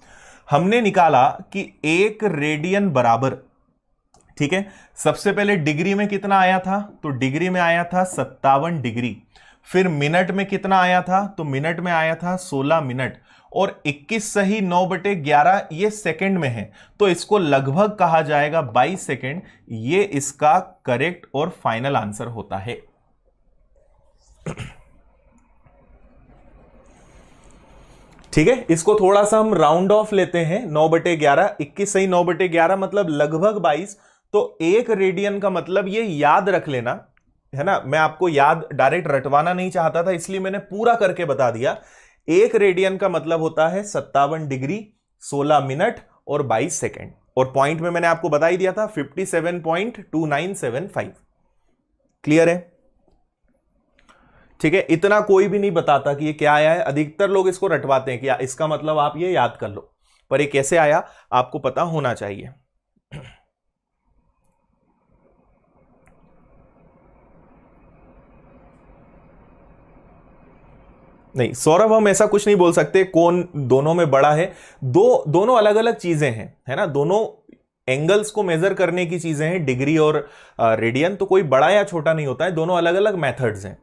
हमने निकाला कि एक रेडियन बराबर, ठीक है, सबसे पहले डिग्री में कितना आया था, तो डिग्री में आया था 57 डिग्री। फिर मिनट में कितना आया था, तो मिनट में आया था 16 मिनट, और 21 सही 9/11 ये सेकंड में है, तो इसको लगभग कहा जाएगा 22 सेकंड। ये इसका करेक्ट और फाइनल आंसर होता है। ठीक है, इसको थोड़ा सा हम राउंड ऑफ लेते हैं, 9/11, 21 सही 9/11 मतलब लगभग 22। तो एक रेडियन का मतलब, ये याद रख लेना, है ना। मैं आपको याद डायरेक्ट रटवाना नहीं चाहता था, इसलिए मैंने पूरा करके बता दिया। एक रेडियन का मतलब होता है 57 डिग्री 16 मिनट और 22 सेकेंड, और पॉइंट में मैंने आपको बता ही दिया था 57.2975। क्लियर है, ठीक है। इतना कोई भी नहीं बताता कि ये क्या आया है, अधिकतर लोग इसको रटवाते हैं कि इसका मतलब आप ये याद कर लो, पर ये कैसे आया आपको पता होना चाहिए। नहीं सौरभ, हम ऐसा कुछ नहीं बोल सकते कौन दोनों में बड़ा है, दोनों अलग अलग चीजें हैं, है ना। दोनों एंगल्स को मेजर करने की चीजें हैं, डिग्री और रेडियन, तो कोई बड़ा या छोटा नहीं होता है, दोनों अलग अलग मेथड्स हैं।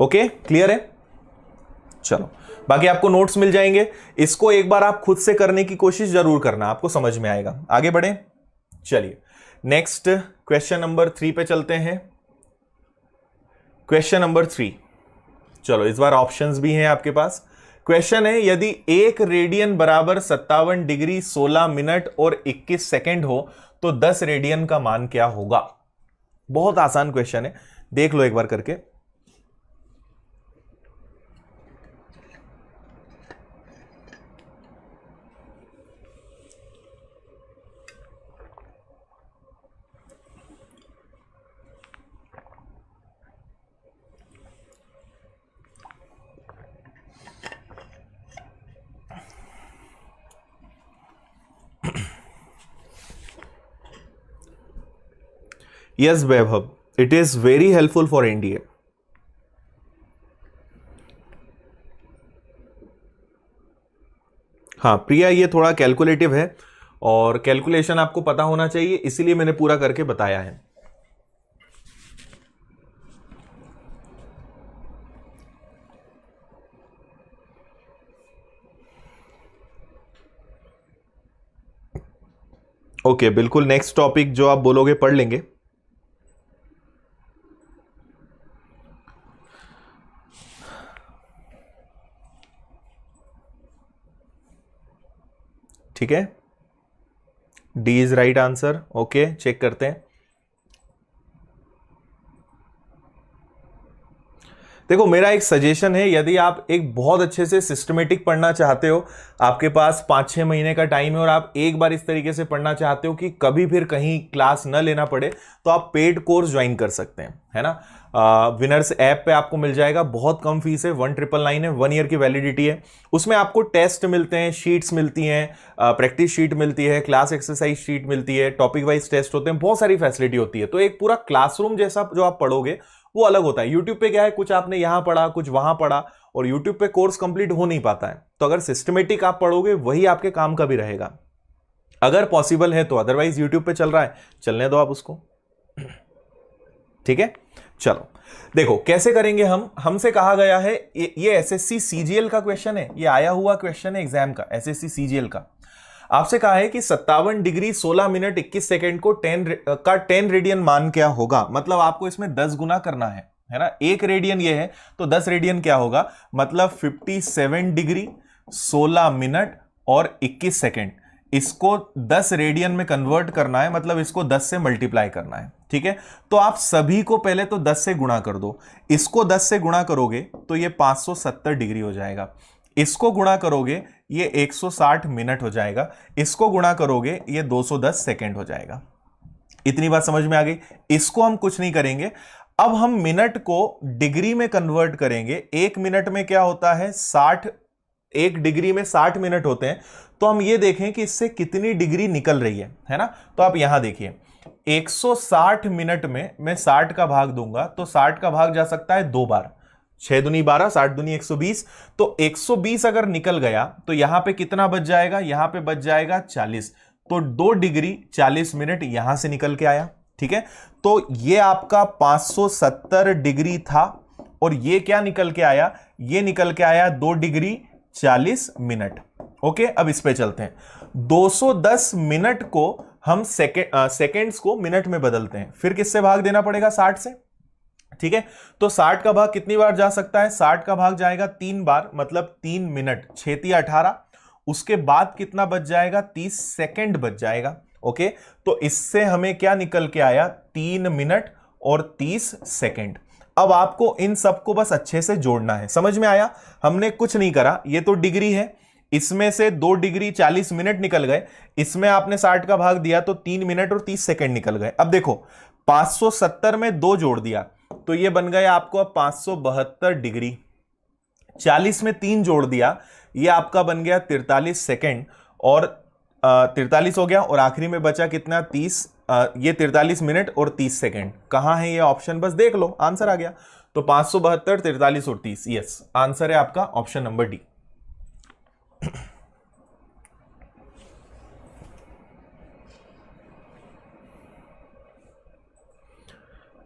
ओके, क्लियर है, चलो। बाकी आपको नोट्स मिल जाएंगे, इसको एक बार आप खुद से करने की कोशिश जरूर करना, आपको समझ में आएगा। आगे बढ़े, चलिए नेक्स्ट क्वेश्चन नंबर 3 पे चलते हैं। क्वेश्चन नंबर 3, चलो इस बार ऑप्शंस भी हैं आपके पास। क्वेश्चन है, यदि एक रेडियन बराबर 57 डिग्री 16 मिनट और 21 सेकेंड हो तो 10 रेडियन का मान क्या होगा। बहुत आसान क्वेश्चन है, देख लो एक बार करके। Yes Vaibhav, it is very helpful for NDA. हाँ प्रिया, ये थोड़ा कैलकुलेटिव है और कैलकुलेशन आपको पता होना चाहिए, इसीलिए मैंने पूरा करके बताया है। ओके बिल्कुल, नेक्स्ट टॉपिक जो आप बोलोगे पढ़ लेंगे। ठीक है, D is right answer. Okay check करते हैं। देखो मेरा एक सजेशन है, यदि आप एक बहुत अच्छे से सिस्टमेटिक पढ़ना चाहते हो, आपके पास 5-6 महीने का टाइम है और आप एक बार इस तरीके से पढ़ना चाहते हो कि कभी फिर कहीं क्लास न लेना पड़े, तो आप पेड कोर्स ज्वाइन कर सकते हैं, है ना। विनर्स ऐप पे आपको मिल जाएगा, बहुत कम फीस है, 1999 है, 1 ईयर की वैलिडिटी है। उसमें आपको टेस्ट मिलते हैं, शीट्स मिलती हैं, प्रैक्टिस शीट मिलती है, क्लास एक्सरसाइज शीट मिलती है, टॉपिक वाइज टेस्ट होते हैं, बहुत सारी फैसिलिटी होती है। तो एक पूरा क्लासरूम जैसा जो आप पढ़ोगे वो अलग होता है। यूट्यूब पे क्या है, कुछ आपने यहां पढ़ा कुछ वहां पढ़ा, और यूट्यूब पे कोर्स कंप्लीट हो नहीं पाता है। तो अगर सिस्टमेटिक आप पढ़ोगे वही आपके काम का भी रहेगा, अगर पॉसिबल है तो। अदरवाइज यूट्यूब पे चल रहा है, चलने दो आप उसको। ठीक है, चलो देखो कैसे करेंगे हम। हमसे कहा गया है, ये एसएससी सीजीएल का क्वेश्चन है, ये आया हुआ क्वेश्चन है एग्जाम का, एसएससी सीजीएल का। आपसे कहा है कि 57 डिग्री 16 मिनट 21 सेकंड को 10 रेडियन मान क्या होगा। मतलब आपको इसमें 10 गुना करना है ना। 1 रेडियन ये है तो 10 रेडियन क्या होगा, मतलब 57 डिग्री 16 मिनट और 21 सेकंड। इसको 10 रेडियन में कन्वर्ट करना है, मतलब इसको 10 से मल्टीप्लाई करना है। ठीक है, तो आप सभी को पहले तो 10 से गुणा कर दो। इसको 10 से गुणा करोगे तो ये 570 डिग्री हो जाएगा। इसको गुणा करोगे ये 160 मिनट हो जाएगा। इसको गुणा करोगे ये 210 सेकंड हो जाएगा। इतनी बात समझ में आ गई। इसको हम कुछ नहीं करेंगे, अब हम मिनट को डिग्री में कन्वर्ट करेंगे। 1 मिनट में क्या होता है 60, 1 डिग्री में 60 मिनट होते हैं। तो हम ये देखें कि इससे कितनी डिग्री निकल रही है ना। तो आप यहां देखिए 160 मिनट में मैं 60 का भाग दूंगा तो 60 का भाग जा सकता है 2 बार। 6 दूनी 12, 60 दूनी 120। तो 120 अगर निकल गया तो यहां पे कितना बच जाएगा, यहां पे बच जाएगा 40। तो 2 डिग्री 40 मिनट यहां से निकल के आया। ठीक है, तो ये आपका 570 डिग्री था और ये क्या निकल के आया, ये निकल के आया 2 डिग्री 40 मिनट। ओके, अब इस पे चलते हैं। 210 मिनट को हम सेकेंड्स को मिनट में बदलते हैं, फिर किससे भाग देना पड़ेगा, 60 से। ठीक है, तो 60 का भाग कितनी बार जा सकता है, 60 का भाग जाएगा 3 बार, मतलब 3 मिनट, 6 18। उसके बाद कितना बच जाएगा, 30 सेकंड बच जाएगा। ओके, तो इससे हमें क्या निकल के आया, 3 मिनट और 30 सेकंड। अब आपको इन सबको बस अच्छे से जोड़ना है। समझ में आया, हमने कुछ नहीं करा। ये तो डिग्री है, इसमें से 2 डिग्री 40 मिनट निकल गए, इसमें आपने 60 का भाग दिया तो 3 मिनट और 30 सेकंड निकल गए। अब देखो 570 में 2 जोड़ दिया तो ये बन गया आपको अब 572 डिग्री। 40 में 3 जोड़ दिया, ये आपका बन गया 43 सेकंड, और 43 हो गया, और आखिरी में बचा कितना, 30, ये 43 मिनट और 30 सेकंड। कहां है ये ऑप्शन, बस देख लो, आंसर आ गया। तो 572, 43 और 30, यस आंसर है आपका ऑप्शन नंबर डी।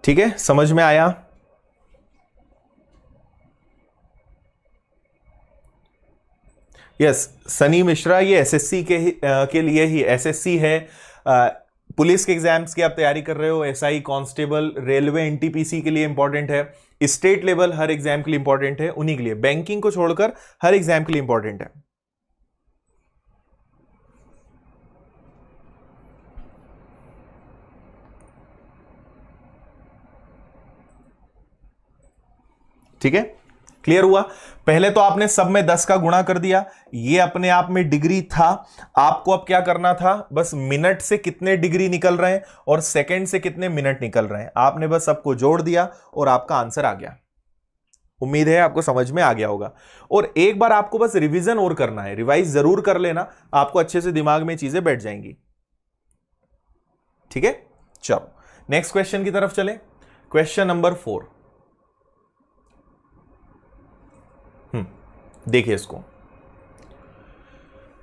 ठीक है, समझ में आया। यस सनी मिश्रा, ये एसएससी के लिए ही, एसएससी है, पुलिस के एग्जाम्स की आप तैयारी कर रहे हो, एसआई कांस्टेबल रेलवे एनटीपीसी के लिए इंपॉर्टेंट है, स्टेट लेवल हर एग्जाम के लिए इंपॉर्टेंट है, उन्हीं के लिए, बैंकिंग को छोड़कर हर एग्जाम के लिए इंपॉर्टेंट है। ठीक है, क्लियर हुआ। पहले तो आपने सब में 10 का गुणा कर दिया, ये अपने आप में डिग्री था। आपको अब क्या करना था, बस मिनट से कितने डिग्री निकल रहे हैं और सेकंड से कितने मिनट निकल रहे हैं, आपने बस सबको जोड़ दिया और आपका आंसर आ गया। उम्मीद है आपको समझ में आ गया होगा। और एक बार आपको बस रिवीजन और करना है, रिवाइज जरूर कर लेना, आपको अच्छे से दिमाग में चीजें बैठ जाएंगी। ठीक है, चलो नेक्स्ट क्वेश्चन की तरफ चले। क्वेश्चन नंबर 4, देखिए इसको,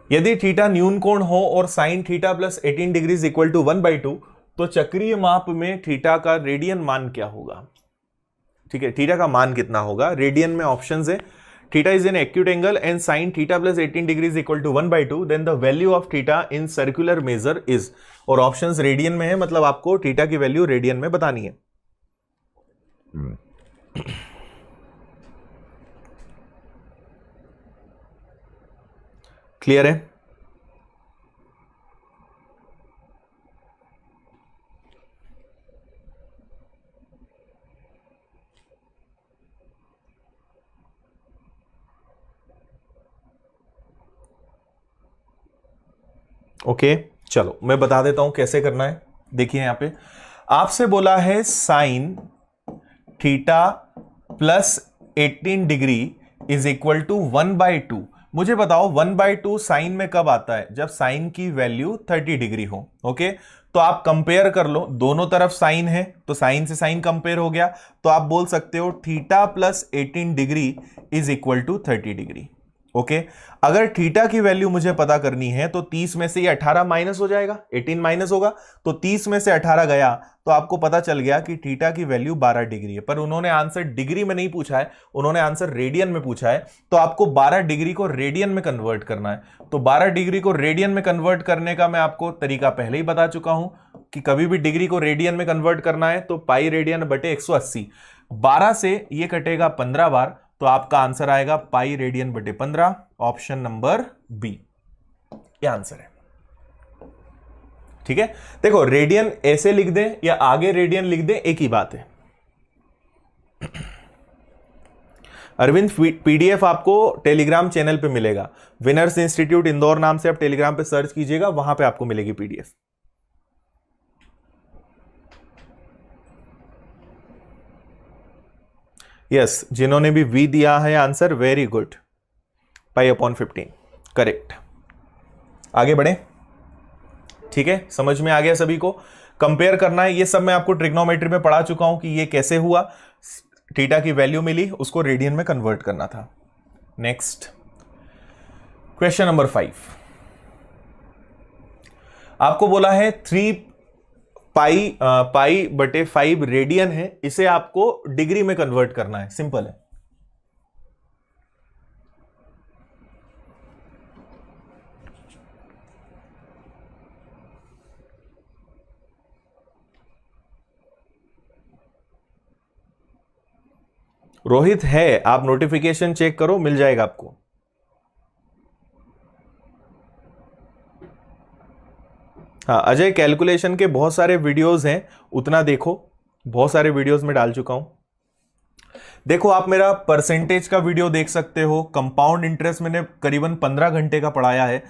यदि थीटा न्यून कोण हो और sine theta plus 18 degrees equal to 1/2, तो चक्रीय माप में थीटा का रेडियन मान क्या होगा? ठीक है, थीटा का मान कितना होगा? रेडियन में ऑप्शंस है, theta is an acute angle and sine theta plus 18 degrees equal to 1/2, then the value of theta in circular measure is, और ऑप्शंस रेडियन में है, मतलब आपको थीटा की वैल्यू रेडियन में बतानी है। क्लियर है? ओके, चलो मैं बता देता हूं कैसे करना है। देखिए यहां पे आपसे बोला है sine theta plus 18 degree is equal to 1/2। मुझे बताओ 1/2 साइन में कब आता है? जब साइन की वैल्यू 30 डिग्री हो। ओके, तो आप कंपेयर कर लो, दोनों तरफ साइन है तो साइन से साइन कंपेयर हो गया, तो आप बोल सकते हो theta plus 18 degree is equal to 30 degree. Okay, अगर थीटा की वैल्यू मुझे पता करनी है तो 30 में से ये 18 माइनस हो जाएगा, 18 माइनस होगा, तो 30 में से 18 गया तो आपको पता चल गया कि थीटा की वैल्यू 12 डिग्री है। पर उन्होंने आंसर डिग्री में नहीं पूछा है, उन्होंने आंसर रेडियन में पूछा है, तो आपको 12 डिग्री को रेडियन में कन्वर्ट करना है। तो 12 डिग्री को रेडियन में कन्वर्ट करने का मैं आपको तरीका पहले ही बता चुका हूं कि कभी भी डिग्री को रेडियन में कन्वर्ट करना है तो पाई रेडियन बटे 180, 12 से ये कटेगा 15 बार, तो आपका आंसर आएगा पाई रेडियन बटे 15, ऑप्शन नंबर बी, ये आंसर है। ठीक है, देखो रेडियन ऐसे लिख दें या आगे रेडियन लिख दें, एक ही बात है। अरविंद, पीडीएफ आपको टेलीग्राम चैनल पे मिलेगा, विनर्स इंस्टीट्यूट इंदौर नाम से आप टेलीग्राम पे सर्च कीजिएगा, वहां पे आपको मिलेगी पीडीएफ। यस, जिन्होंने भी वी दिया है answer, very good, pi upon 15, correct. आगे बढ़े, ठीक है, समझ में आ गया सभी को? कंपेयर करना है, ये सब मैं आपको ट्रिग्नोमेट्री में पढ़ा चुका हूं कि ये कैसे हुआ, थीटा की वैल्यू मिली, उसको रेडियन में कन्वर्ट करना था। नेक्स्ट क्वेश्चन नंबर 5, आपको बोला है 3 पाई बटे 5 रेडियन है, इसे आपको डिग्री में कन्वर्ट करना है, सिंपल है। रोहित है, आप नोटिफिकेशन चेक करो, मिल जाएगा आपको। हाँ अजय, कैलकुलेशन के बहुत सारे वीडियोस हैं, उतना देखो, बहुत सारे वीडियोस में डाल चुका हूं। देखो आप मेरा परसेंटेज का वीडियो देख सकते हो, कंपाउंड इंटरेस्ट मैंने करीबन 15 घंटे का पढ़ाया है,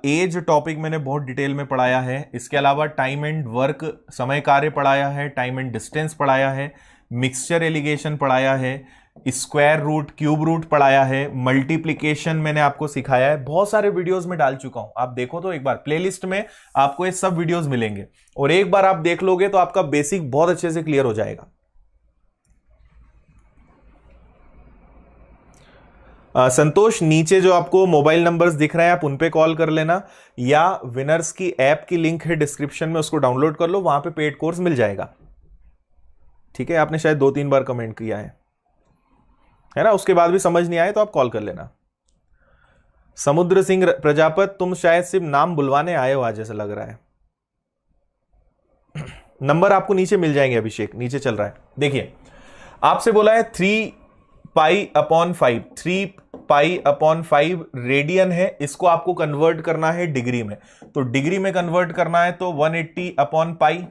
एज टॉपिक मैंने बहुत डिटेल में पढ़ाया है, इसके अलावा टाइम एंड वर्क समय कार्य पढ़ाया है, टाइम एंड डिस्टेंस पढ़ाया है, मिक्सचर एलिगेशन पढ़ाया है, स्क्वायर रूट क्यूब रूट पढ़ाया है, मल्टीप्लिकेशन मैंने आपको सिखाया है, बहुत सारे वीडियोस में डाल चुका हूं। आप देखो तो एक बार प्लेलिस्ट में आपको ये सब वीडियोस मिलेंगे, और एक बार आप देख लोगे तो आपका बेसिक बहुत अच्छे से क्लियर हो जाएगा। संतोष, नीचे जो आपको मोबाइल नंबर्स दिख रहे हैं आप उन पे कॉल कर लेना, या विनर्स की ऐप की लिंक है डिस्क्रिप्शन में, उसको डाउनलोड कर लो, वहां पे पेड कोर्स मिल जाएगा। ठीक है, आपने शायद 2-3 बार कमेंट किया है ना, उसके बाद भी समझ नहीं आए तो आप कॉल कर लेना। समुद्र सिंह प्रजापत, तुम शायद सिर्फ नाम बुलवाने आए हो आज, ऐसा लग रहा है। नंबर आपको नीचे मिल जाएंगे, अभिषेक नीचे चल रहा है। देखिए आपसे बोला है 3 pi upon 5, 3 pi upon 5 radian है, इसको आपको कन्वर्ट करना है डिग्री में, तो डिग्री में कन्वर्ट करना है तो 180 अपॉन पाई।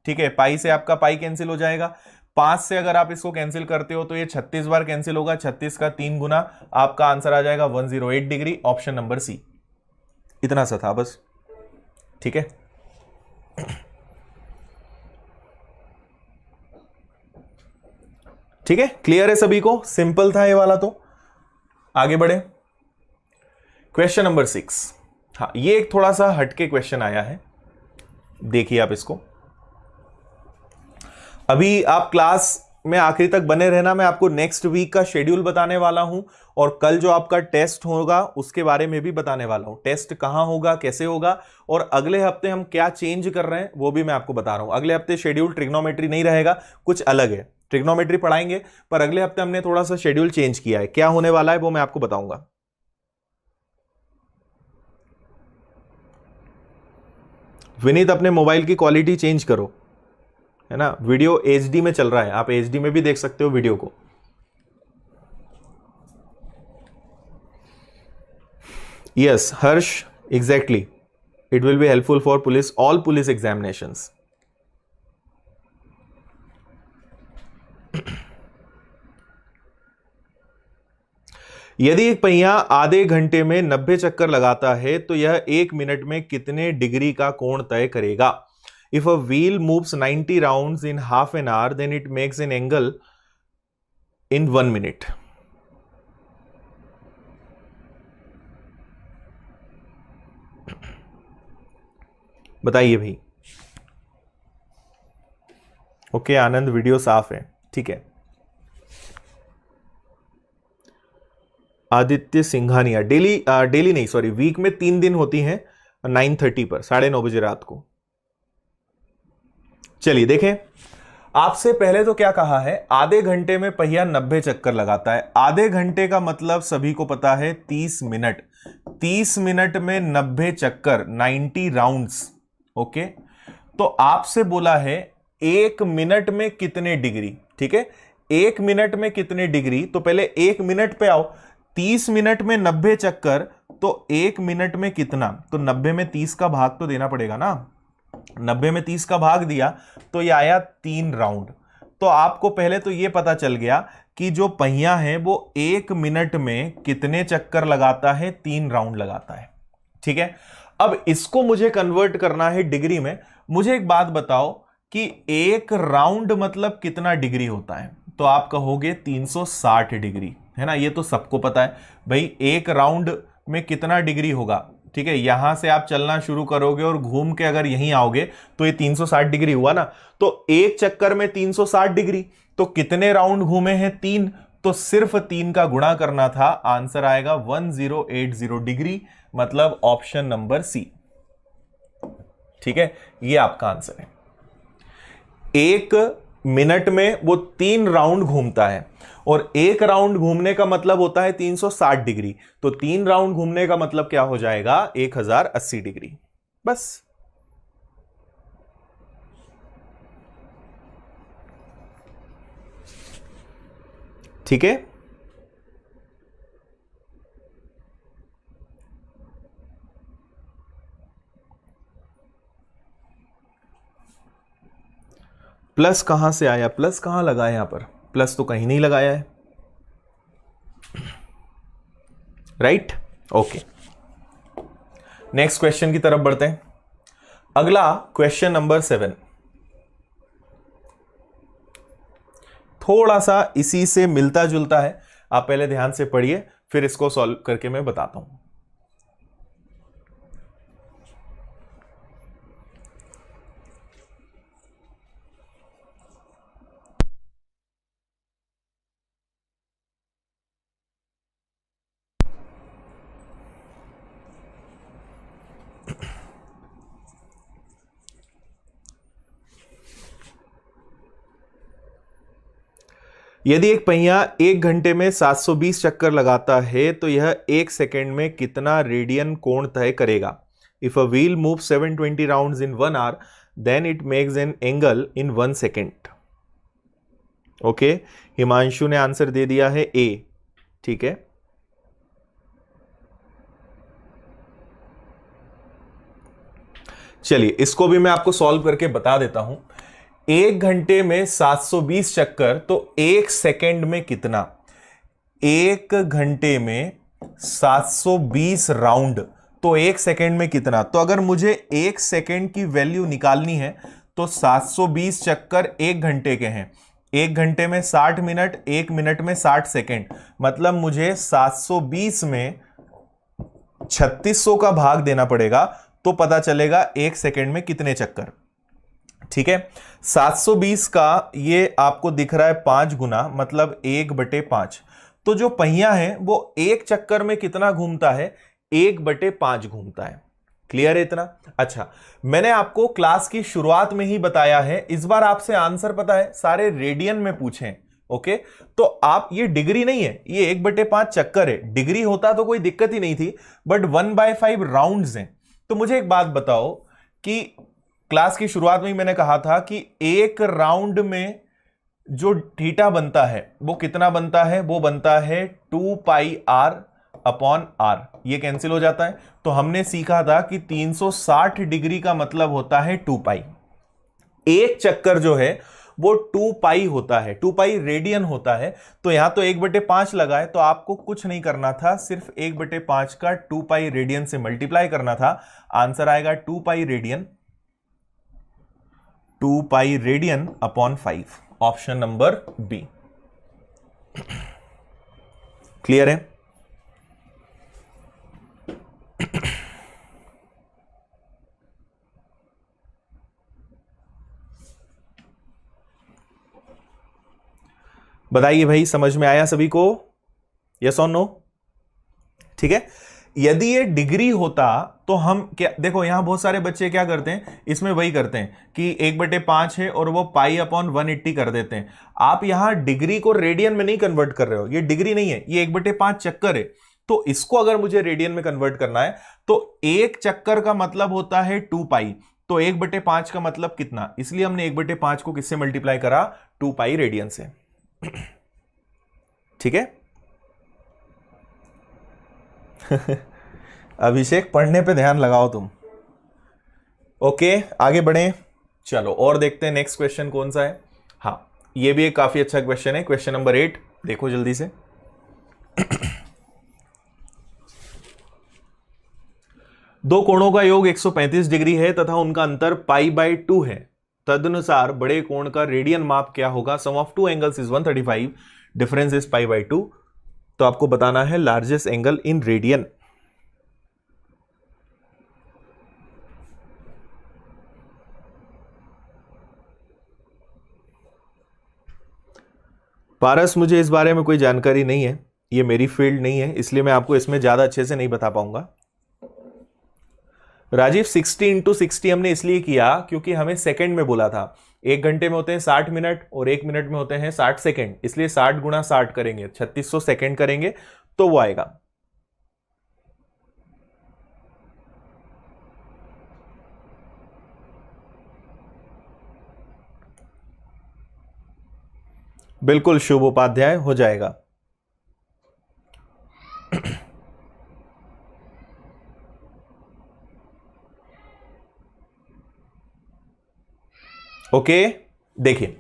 ठीक है, पाई से आपका पाई कैंसिल हो जाएगा, 5 से अगर आप इसको कैंसिल करते हो तो ये 36 बार कैंसिल होगा, 36 का 3 गुना, आपका आंसर आ जाएगा 108 डिग्री, ऑप्शन नंबर सी। इतना सा था बस। ठीक है, ठीक है, क्लियर है सभी को? सिंपल था ये वाला। तो आगे बढ़े, क्वेश्चन नंबर 6। हाँ, ये एक थोड़ा सा हटके क्वेश्चन आया है, देखिए आप इसको। अभी आप क्लास में आखिरी तक बने रहना, मैं आपको नेक्स्ट वीक का शेड्यूल बताने वाला हूं और कल जो आपका टेस्ट होगा उसके बारे में भी बताने वाला हूं। टेस्ट कहां होगा, कैसे होगा, और अगले हफ्ते हम क्या चेंज कर रहे हैं वो भी मैं आपको बता रहा हूं। अगले हफ्ते शेड्यूल ट्रिग्नोमेट्री नहीं रहेगा, कुछ अलग है। ट्रिग्नोमेट्री पढ़ाएंगे पर अगले हफ्ते हमने थोड़ा सा शेड्यूल चेंज किया है। क्या होने वाला है वो मैं आपको बताऊंगा। विनीत, अपने मोबाइल की क्वालिटी चेंज करो, है ना। वीडियो एचडी में चल रहा है, आप एचडी में भी देख सकते हो वीडियो को। Yes Harsh, exactly, it will be helpful for police, all police examinations. यदि एक पहिया आधे घंटे में 90 चक्कर लगाता है तो यह 1 मिनट में कितने डिग्री का कोण तय करेगा? If a wheel moves 90 rounds in half an hour, then it makes an angle in 1 minute. बताइए भाई। ओके आनंद, वीडियो साफ है, ठीक है। आदित्य सिंघानिया, डेली नहीं, सॉरी, वीक में 3 दिन होती हैं 9:30 पर, 9:30 बजे रात को। चलिए देखें, आपसे पहले तो क्या कहा है, आधे घंटे में पहिया 90 चक्कर लगाता है। आधे घंटे का मतलब सभी को पता है 30 मिनट। 30 मिनट में 90 चक्कर, 90 राउंड्स। ओके, तो आपसे बोला है 1 मिनट में कितने डिग्री, ठीक है। 1 मिनट में कितने डिग्री, तो पहले 1 मिनट पे आओ। 30 मिनट में 90 चक्कर, तो 1 मिनट में कितना, तो 90 में 30 का भाग तो देना पड़ेगा ना। 90 में 30 का भाग दिया तो ये आया 3 राउंड। तो आपको पहले तो ये पता चल गया कि जो पहिया है वो 1 मिनट में कितने चक्कर लगाता है, 3 राउंड लगाता है, ठीक है। अब इसको मुझे कन्वर्ट करना है डिग्री में। मुझे एक बात बताओ कि 1 राउंड मतलब कितना डिग्री होता है, तो आप कहोगे 360 डिग्री, है ना। ये तो सबको पता है भाई, 1 राउंड में कितना डिग्री होगा, ठीक है। यहां से आप चलना शुरू करोगे और घूम के अगर यहीं आओगे तो ये 360 डिग्री हुआ ना। तो एक चक्कर में 360 डिग्री, तो कितने राउंड घूमे हैं, 3, तो सिर्फ 3 का गुणा करना था, आंसर आएगा 1080 डिग्री, मतलब ऑप्शन नंबर सी, ठीक है। ये आपका आंसर है। 1 मिनट में वो 3 राउंड घूमता है और 1 राउंड घूमने का मतलब होता है 360 डिग्री, तो 3 राउंड घूमने का मतलब क्या हो जाएगा, 1080 डिग्री, बस। ठीक है, प्लस कहां से आया, प्लस कहां लगा है, यहां पर प्लस तो कहीं नहीं लगाया है, राइट। ओके, नेक्स्ट क्वेश्चन की तरफ बढ़ते हैं। अगला क्वेश्चन नंबर 7 थोड़ा सा इसी से मिलता जुलता है, आप पहले ध्यान से पढ़िए, फिर इसको सॉल्व करके मैं बताता हूं। यदि एक पहिया 1 घंटे में 720 चक्कर लगाता है तो यह 1 सेकेंड में कितना रेडियन कोण तय करेगा? If a wheel move 720 rounds in 1 hour then it makes an angle in 1 second. Okay, Himanshu ने आंसर दे दिया है ए, ठीक है। चलिए इसको भी मैं आपको सॉल्व करके बता देता हूं। 1 घंटे में 720 चक्कर, तो 1 सेकेंड में कितना, 1 घंटे में 720 राउंड, तो 1 सेकेंड में कितना। तो अगर मुझे 1 सेकेंड की वैल्यू निकालनी है तो 720 चक्कर 1 घंटे के हैं, 1 घंटे में 60 मिनट, 1 मिनट में 60 सेकेंड, मतलब मुझे 720 में 3600 का भाग देना पड़ेगा, तो पता चलेगा 1 सेकेंड में कितने चक्कर। ठीक है। 720 का ये आपको दिख रहा है 5 गुना, मतलब 1/5। तो जो पहिया है वो एक चक्कर में कितना घूमता है, 1/5 घूमता है। क्लियर है इतना? अच्छा, मैंने आपको क्लास की शुरुआत में ही बताया है, इस बार आपसे आंसर पता है सारे रेडियन में पूछे। ओके, तो आप, ये डिग्री नहीं है, ये 1/5 चक्कर है। डिग्री होता तो कोई दिक्कत ही नहीं थी, बट 1/5 राउंड्स हैं। तो मुझे एक बात बताओ कि क्लास की शुरुआत में ही मैंने कहा था कि एक राउंड में जो थीटा बनता है वो कितना बनता है, वो बनता है 2πr/r। ये कैंसिल हो जाता है। तो हमने सीखा था कि 360 डिग्री का मतलब होता है 2π। एक चक्कर जो है वो 2π होता है, 2π रेडियन होता है। तो यहां तो 1/5 लगा है, तो आपको कुछ नहीं करना था, सिर्फ 1/5 का 2π रेडियन से मल्टीप्लाई करना था। आंसर आएगा 2π radian, 2π radian upon 5। Option number B. Clear है? बताइए भाई, समझ में आया सभी को? यस और नो? ठीक है। यदि ये डिग्री होता तो हम क्या, देखो यहां बहुत सारे बच्चे क्या करते हैं, इसमें वही करते हैं कि 1/5 है और वो π/180 कर देते हैं। आप यहां डिग्री को रेडियन में नहीं कन्वर्ट कर रहे हो, ये डिग्री नहीं है, ये 1/5 चक्कर है। तो इसको अगर मुझे रेडियन में कन्वर्ट करना है तो एक चक्कर का मतलब होता है 2π। तो 1/5 का मतलब कितना, इसलिए हमने 1/5 को किससे मल्टीप्लाई करा, 2π रेडियन से। ठीक है। अभिषेक, पढ़ने पे ध्यान लगाओ तुम। ओके, आगे बढ़ें। चलो और देखते हैं नेक्स्ट क्वेश्चन कौन सा है। हाँ, ये भी एक काफी अच्छा क्वेश्चन है, क्वेश्चन नंबर 8। देखो जल्दी से। दो कोणों का योग 135 डिग्री है तथा उनका अंतर π/2 है। तदनुसार बड़े कोण का रेडियन माप क्या होगा? Sum of two angles is 135, difference is π/2। तो आपको बताना है largest angle in radian. Paras, मुझे इस बारे में कोई जानकारी नहीं है, ये मेरी फील्ड नहीं है, इसलिए मैं आपको इसमें ज्यादा अच्छे से नहीं बता पाऊंगा। राजीव, 60 × 60 हमने इसलिए किया क्योंकि हमें सेकंड में बोला था। 1 घंटे में होते हैं 60 मिनट और 1 मिनट में होते हैं 60 सेकंड, इसलिए 60 × 60 करेंगे, 3600 सेकंड करेंगे तो वो आएगा। बिल्कुल शुभ उपाध्याय, हो जाएगा। ओके, देखिए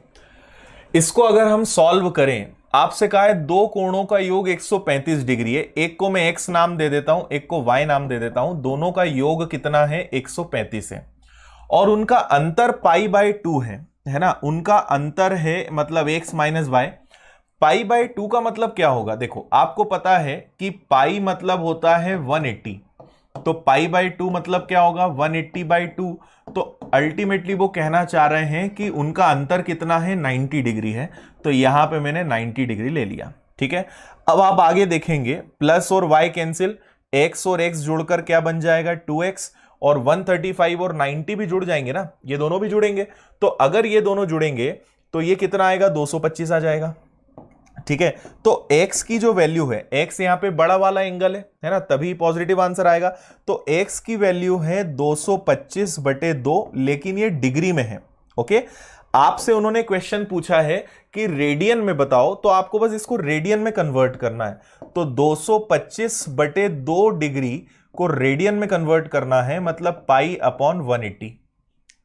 इसको अगर हम सॉल्व करें, आपसे कहा है दो कोणों का योग 135 डिग्री है। एक को मैं x नाम दे देता हूं, एक को y नाम दे देता हूं। दोनों का योग कितना है? 135 है और उनका अंतर π/2 है ना। उनका अंतर है मतलब x - y। π/2 का मतलब क्या होगा? देखो आपको पता है कि पाई मतलब होता है 180, तो π/2 मतलब क्या होगा? 180/2। तो अल्टीमेटली वो कहना चाह रहे हैं कि उनका अंतर कितना है? 90 डिग्री है। तो यहां पे मैंने 90 डिग्री ले लिया। ठीक है, अब आप आगे देखेंगे, प्लस और y कैंसिल, x और x जुड़कर क्या बन जाएगा? 2x, और 135 और 90 भी जुड़ जाएंगे ना, ये दोनों भी जुड़ेंगे। तो अगर ये दोनों जुड़ेंगे तो ये कितना आएगा? 225 आ जाएगा। ठीक है, तो x की जो वैल्यू है, x यहां पे बड़ा वाला एंगल है ना, तभी पॉजिटिव आंसर आएगा। तो x की वैल्यू है 225/2, लेकिन ये डिग्री में है। ओके, आपसे उन्होंने क्वेश्चन पूछा है कि रेडियन में बताओ, तो आपको बस इसको रेडियन में कन्वर्ट करना है। तो 225/2 डिग्री को रेडियन में कन्वर्ट करना है, मतलब π/180।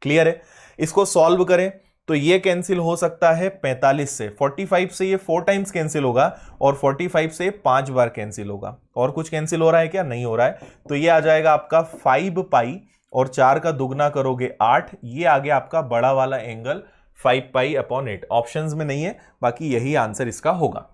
क्लियर है? इसको सॉल्व करें तो ये कैंसिल हो सकता है 45 से, 45 से ये 4 टाइम्स कैंसिल होगा और 45 से 5 बार कैंसिल होगा। और कुछ कैंसिल हो रहा है क्या? नहीं हो रहा है। तो ये आ जाएगा आपका 5π, और 4 का दुगना करोगे 8। ये आ गया आपका बड़ा वाला एंगल 5π/8। ऑप्शंस में नहीं है, बाकी यही आंसर इसका होगा।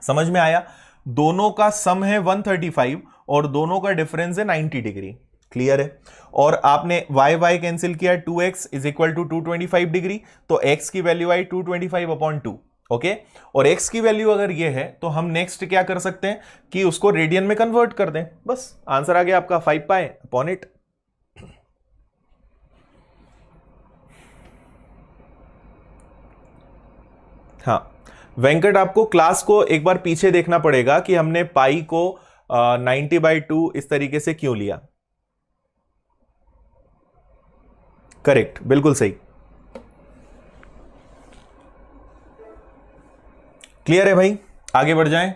समझ में आया? दोनों का सम है 135 और दोनों का डिफरेंस है 90 डिग्री। क्लियर है। और आपने वाई वाई कैंसिल किया, 2x is equal to 225 degree, तो x की वैल्यू आई 225/2। ओके, और x की वैल्यू अगर ये है तो हम नेक्स्ट क्या कर सकते हैं कि उसको रेडियन में कन्वर्ट कर दें, बस आंसर आ गया आपका 5π/8। हाँ वेंकट, आपको क्लास को एक बार पीछे देखना पड़ेगा कि हमने पाई को 90/2 इस तरीके से क्यों लिया। करेक्ट, बिल्कुल सही। क्लियर है भाई, आगे बढ़ जाएं।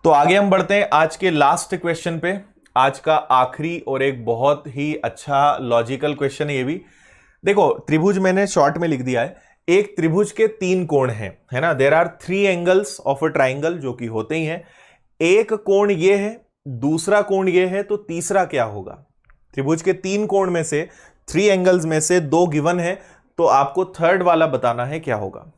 तो आगे हम बढ़ते हैं आज के लास्ट क्वेश्चन पे, आज का आखिरी और एक बहुत ही अच्छा लॉजिकल क्वेश्चन है ये भी। देखो त्रिभुज मैंने शॉर्ट में लिख दिया है, एक त्रिभुज के 3 कोण हैं, है ना, there are 3 angles of a triangle, जो कि होते ही हैं। एक कोण ये है, दूसरा कोण ये है, तो तीसरा क्या होगा? त्रिभुज के 3 कोण में से 3 एंगल्स में से 2 गिवन है, तो आपको थर्ड वाला बताना है क्या होगा।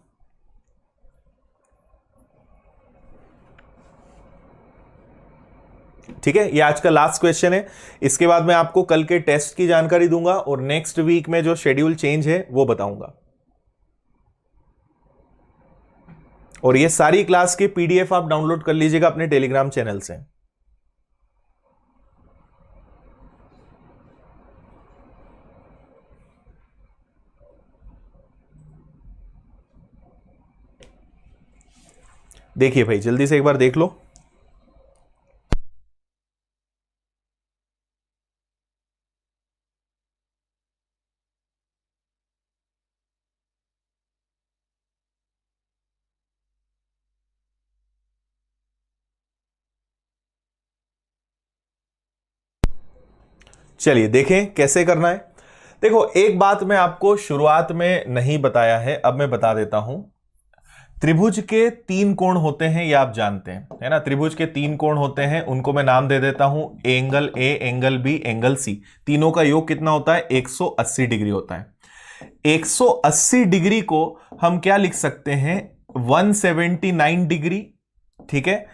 ठीक है, ये आज का लास्ट क्वेश्चन है। इसके बाद मैं आपको कल के टेस्ट की जानकारी दूंगा और नेक्स्ट वीक में जो शेड्यूल चेंज है वो बताऊंगा। और ये सारी क्लास के पीडीएफ आप डाउनलोड कर लीजिएगा अपने टेलीग्राम चैनल से। देखिए भाई, जल्दी से एक बार देख लो। चलिए देखें कैसे करना है। देखो एक बात मैं आपको शुरुआत में नहीं बताया है, अब मैं बता देता हूं। त्रिभुज के 3 कोण होते हैं, ये आप जानते हैं, है ना। त्रिभुज के 3 कोण होते हैं, उनको मैं नाम दे देता हूं, angle A, angle B, angle C. तीनों का योग कितना होता है? 180 डिग्री होता है। 180 डिग्री को हम क्या लिख सकते हैं? 179 डिग्री, ठीक है,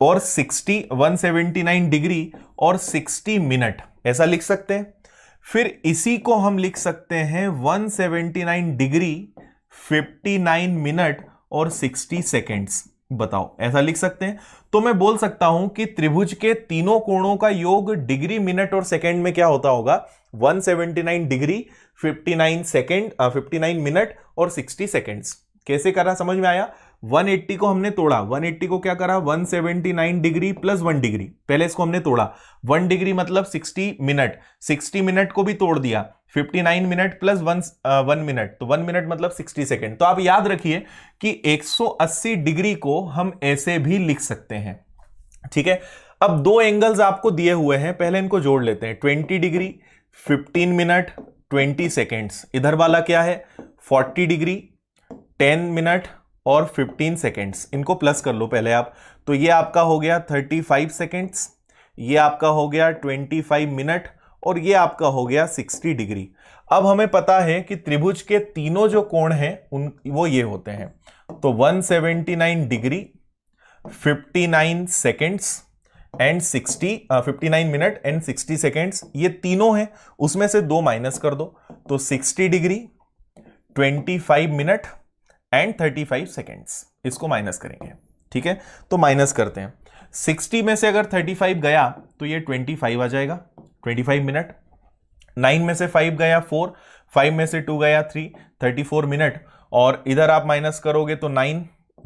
और 179 डिग्री और 60 मिनट, ऐसा लिख सकते हैं। फिर इसी को हम लिख सकते हैं 179 डिग्री 59 मिनट और 60 सेकेंड्स। बताओ, ऐसा लिख सकते हैं। तो मैं बोल सकता हूं कि त्रिभुज के तीनों कोणों का योग डिग्री, मिनट और सेकेंड में क्या होता होगा? 179 डिग्री 59 सेकेंड, 59 मिनट और 60 सेकेंड्स। कैसे करा, समझ में आया? 180 को हमने तोड़ा, 180 को क्या करा? 179 डिग्री प्लस 1 डिग्री, पहले इसको हमने तोड़ा। 1 डिग्री मतलब 60 मिनट, 60 मिनट को भी तोड़ दिया, 59 मिनट प्लस 1 मिनट, तो 1 मिनट मतलब 60 सेकेंड। तो आप याद रखिए कि 180 डिग्री को हम ऐसे भी लिख सकते हैं, ठीक है। अब 2 एंगल्स आपको दिए हुए हैं, पहले इनको जोड़ लेते हैं। 20 डिग्री 15 मिनट 20 सेकेंड्स, इधर वाला क्या है? 40 डिग्री 10 मिनट और 15 सेकेंड्स, इनको प्लस कर लो पहले आप। तो ये आपका हो गया 35 सेकेंड्स, ये आपका हो गया 25 मिनट और ये आपका हो गया 60 डिग्री। अब हमें पता है कि त्रिभुज के तीनों जो कोण हैं वो ये होते हैं। तो 179 degree 59 seconds and 59 minute and 60 seconds, ये तीनों हैं, उसमें से 2 माइनस कर दो, तो 60 डिग्री 25 मिनट एंड 35 सेकेंड्स, इसको माइनस करेंगे, ठीक है। तो माइनस करते हैं, 60 में से अगर 35 गया तो ये 25 आ जाएगा, 25 मिनट। 9 में से 5 गया 4, 5 में से 2 गया 3, 34 मिनट। और इधर आप माइनस करोगे तो 9,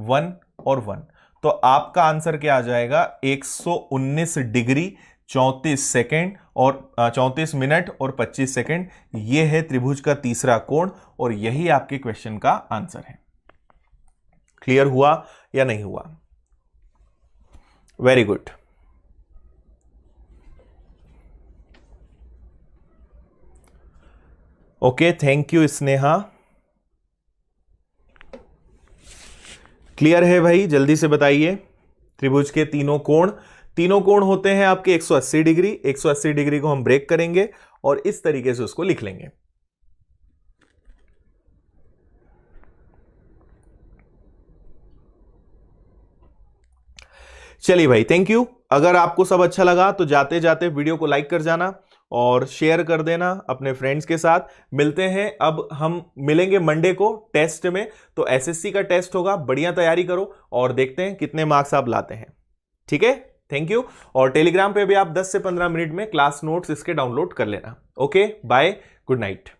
1 और 1, तो आपका आंसर क्या आ जाएगा? 119 डिग्री 34 सेकेंड और 34 मिनट और 25 सेकेंड। यह है त्रिभुज का तीसरा कोण और यही आपके क्वेश्चन का आंसर है। क्लियर हुआ या नहीं हुआ? Very good. Okay, thank you Sneha. Clear है भाई, जल्दी से बताइए। त्रिभुज के तीनों कोण होते हैं आपके 180 डिग्री। 180 डिग्री को हम ब्रेक करेंगे और इस तरीके से उसको लिख लेंगे। चलिए भाई, थैंक यू। अगर आपको सब अच्छा लगा तो जाते जाते वीडियो को लाइक कर जाना और शेयर कर देना अपने फ्रेंड्स के साथ। मिलते हैं, अब हम मिलेंगे मंडे को टेस्ट में। तो एसएससी का टेस्ट होगा, बढ़िया तैयारी करो और देखते हैं कितने मार्क्स आप लाते हैं। ठीक है, थैंक यू। और टेलीग्राम पे भी आप 10 से 15 मिनट में क्लास नोट्स इसके डाउनलोड कर लेना। Okay, bye, good night.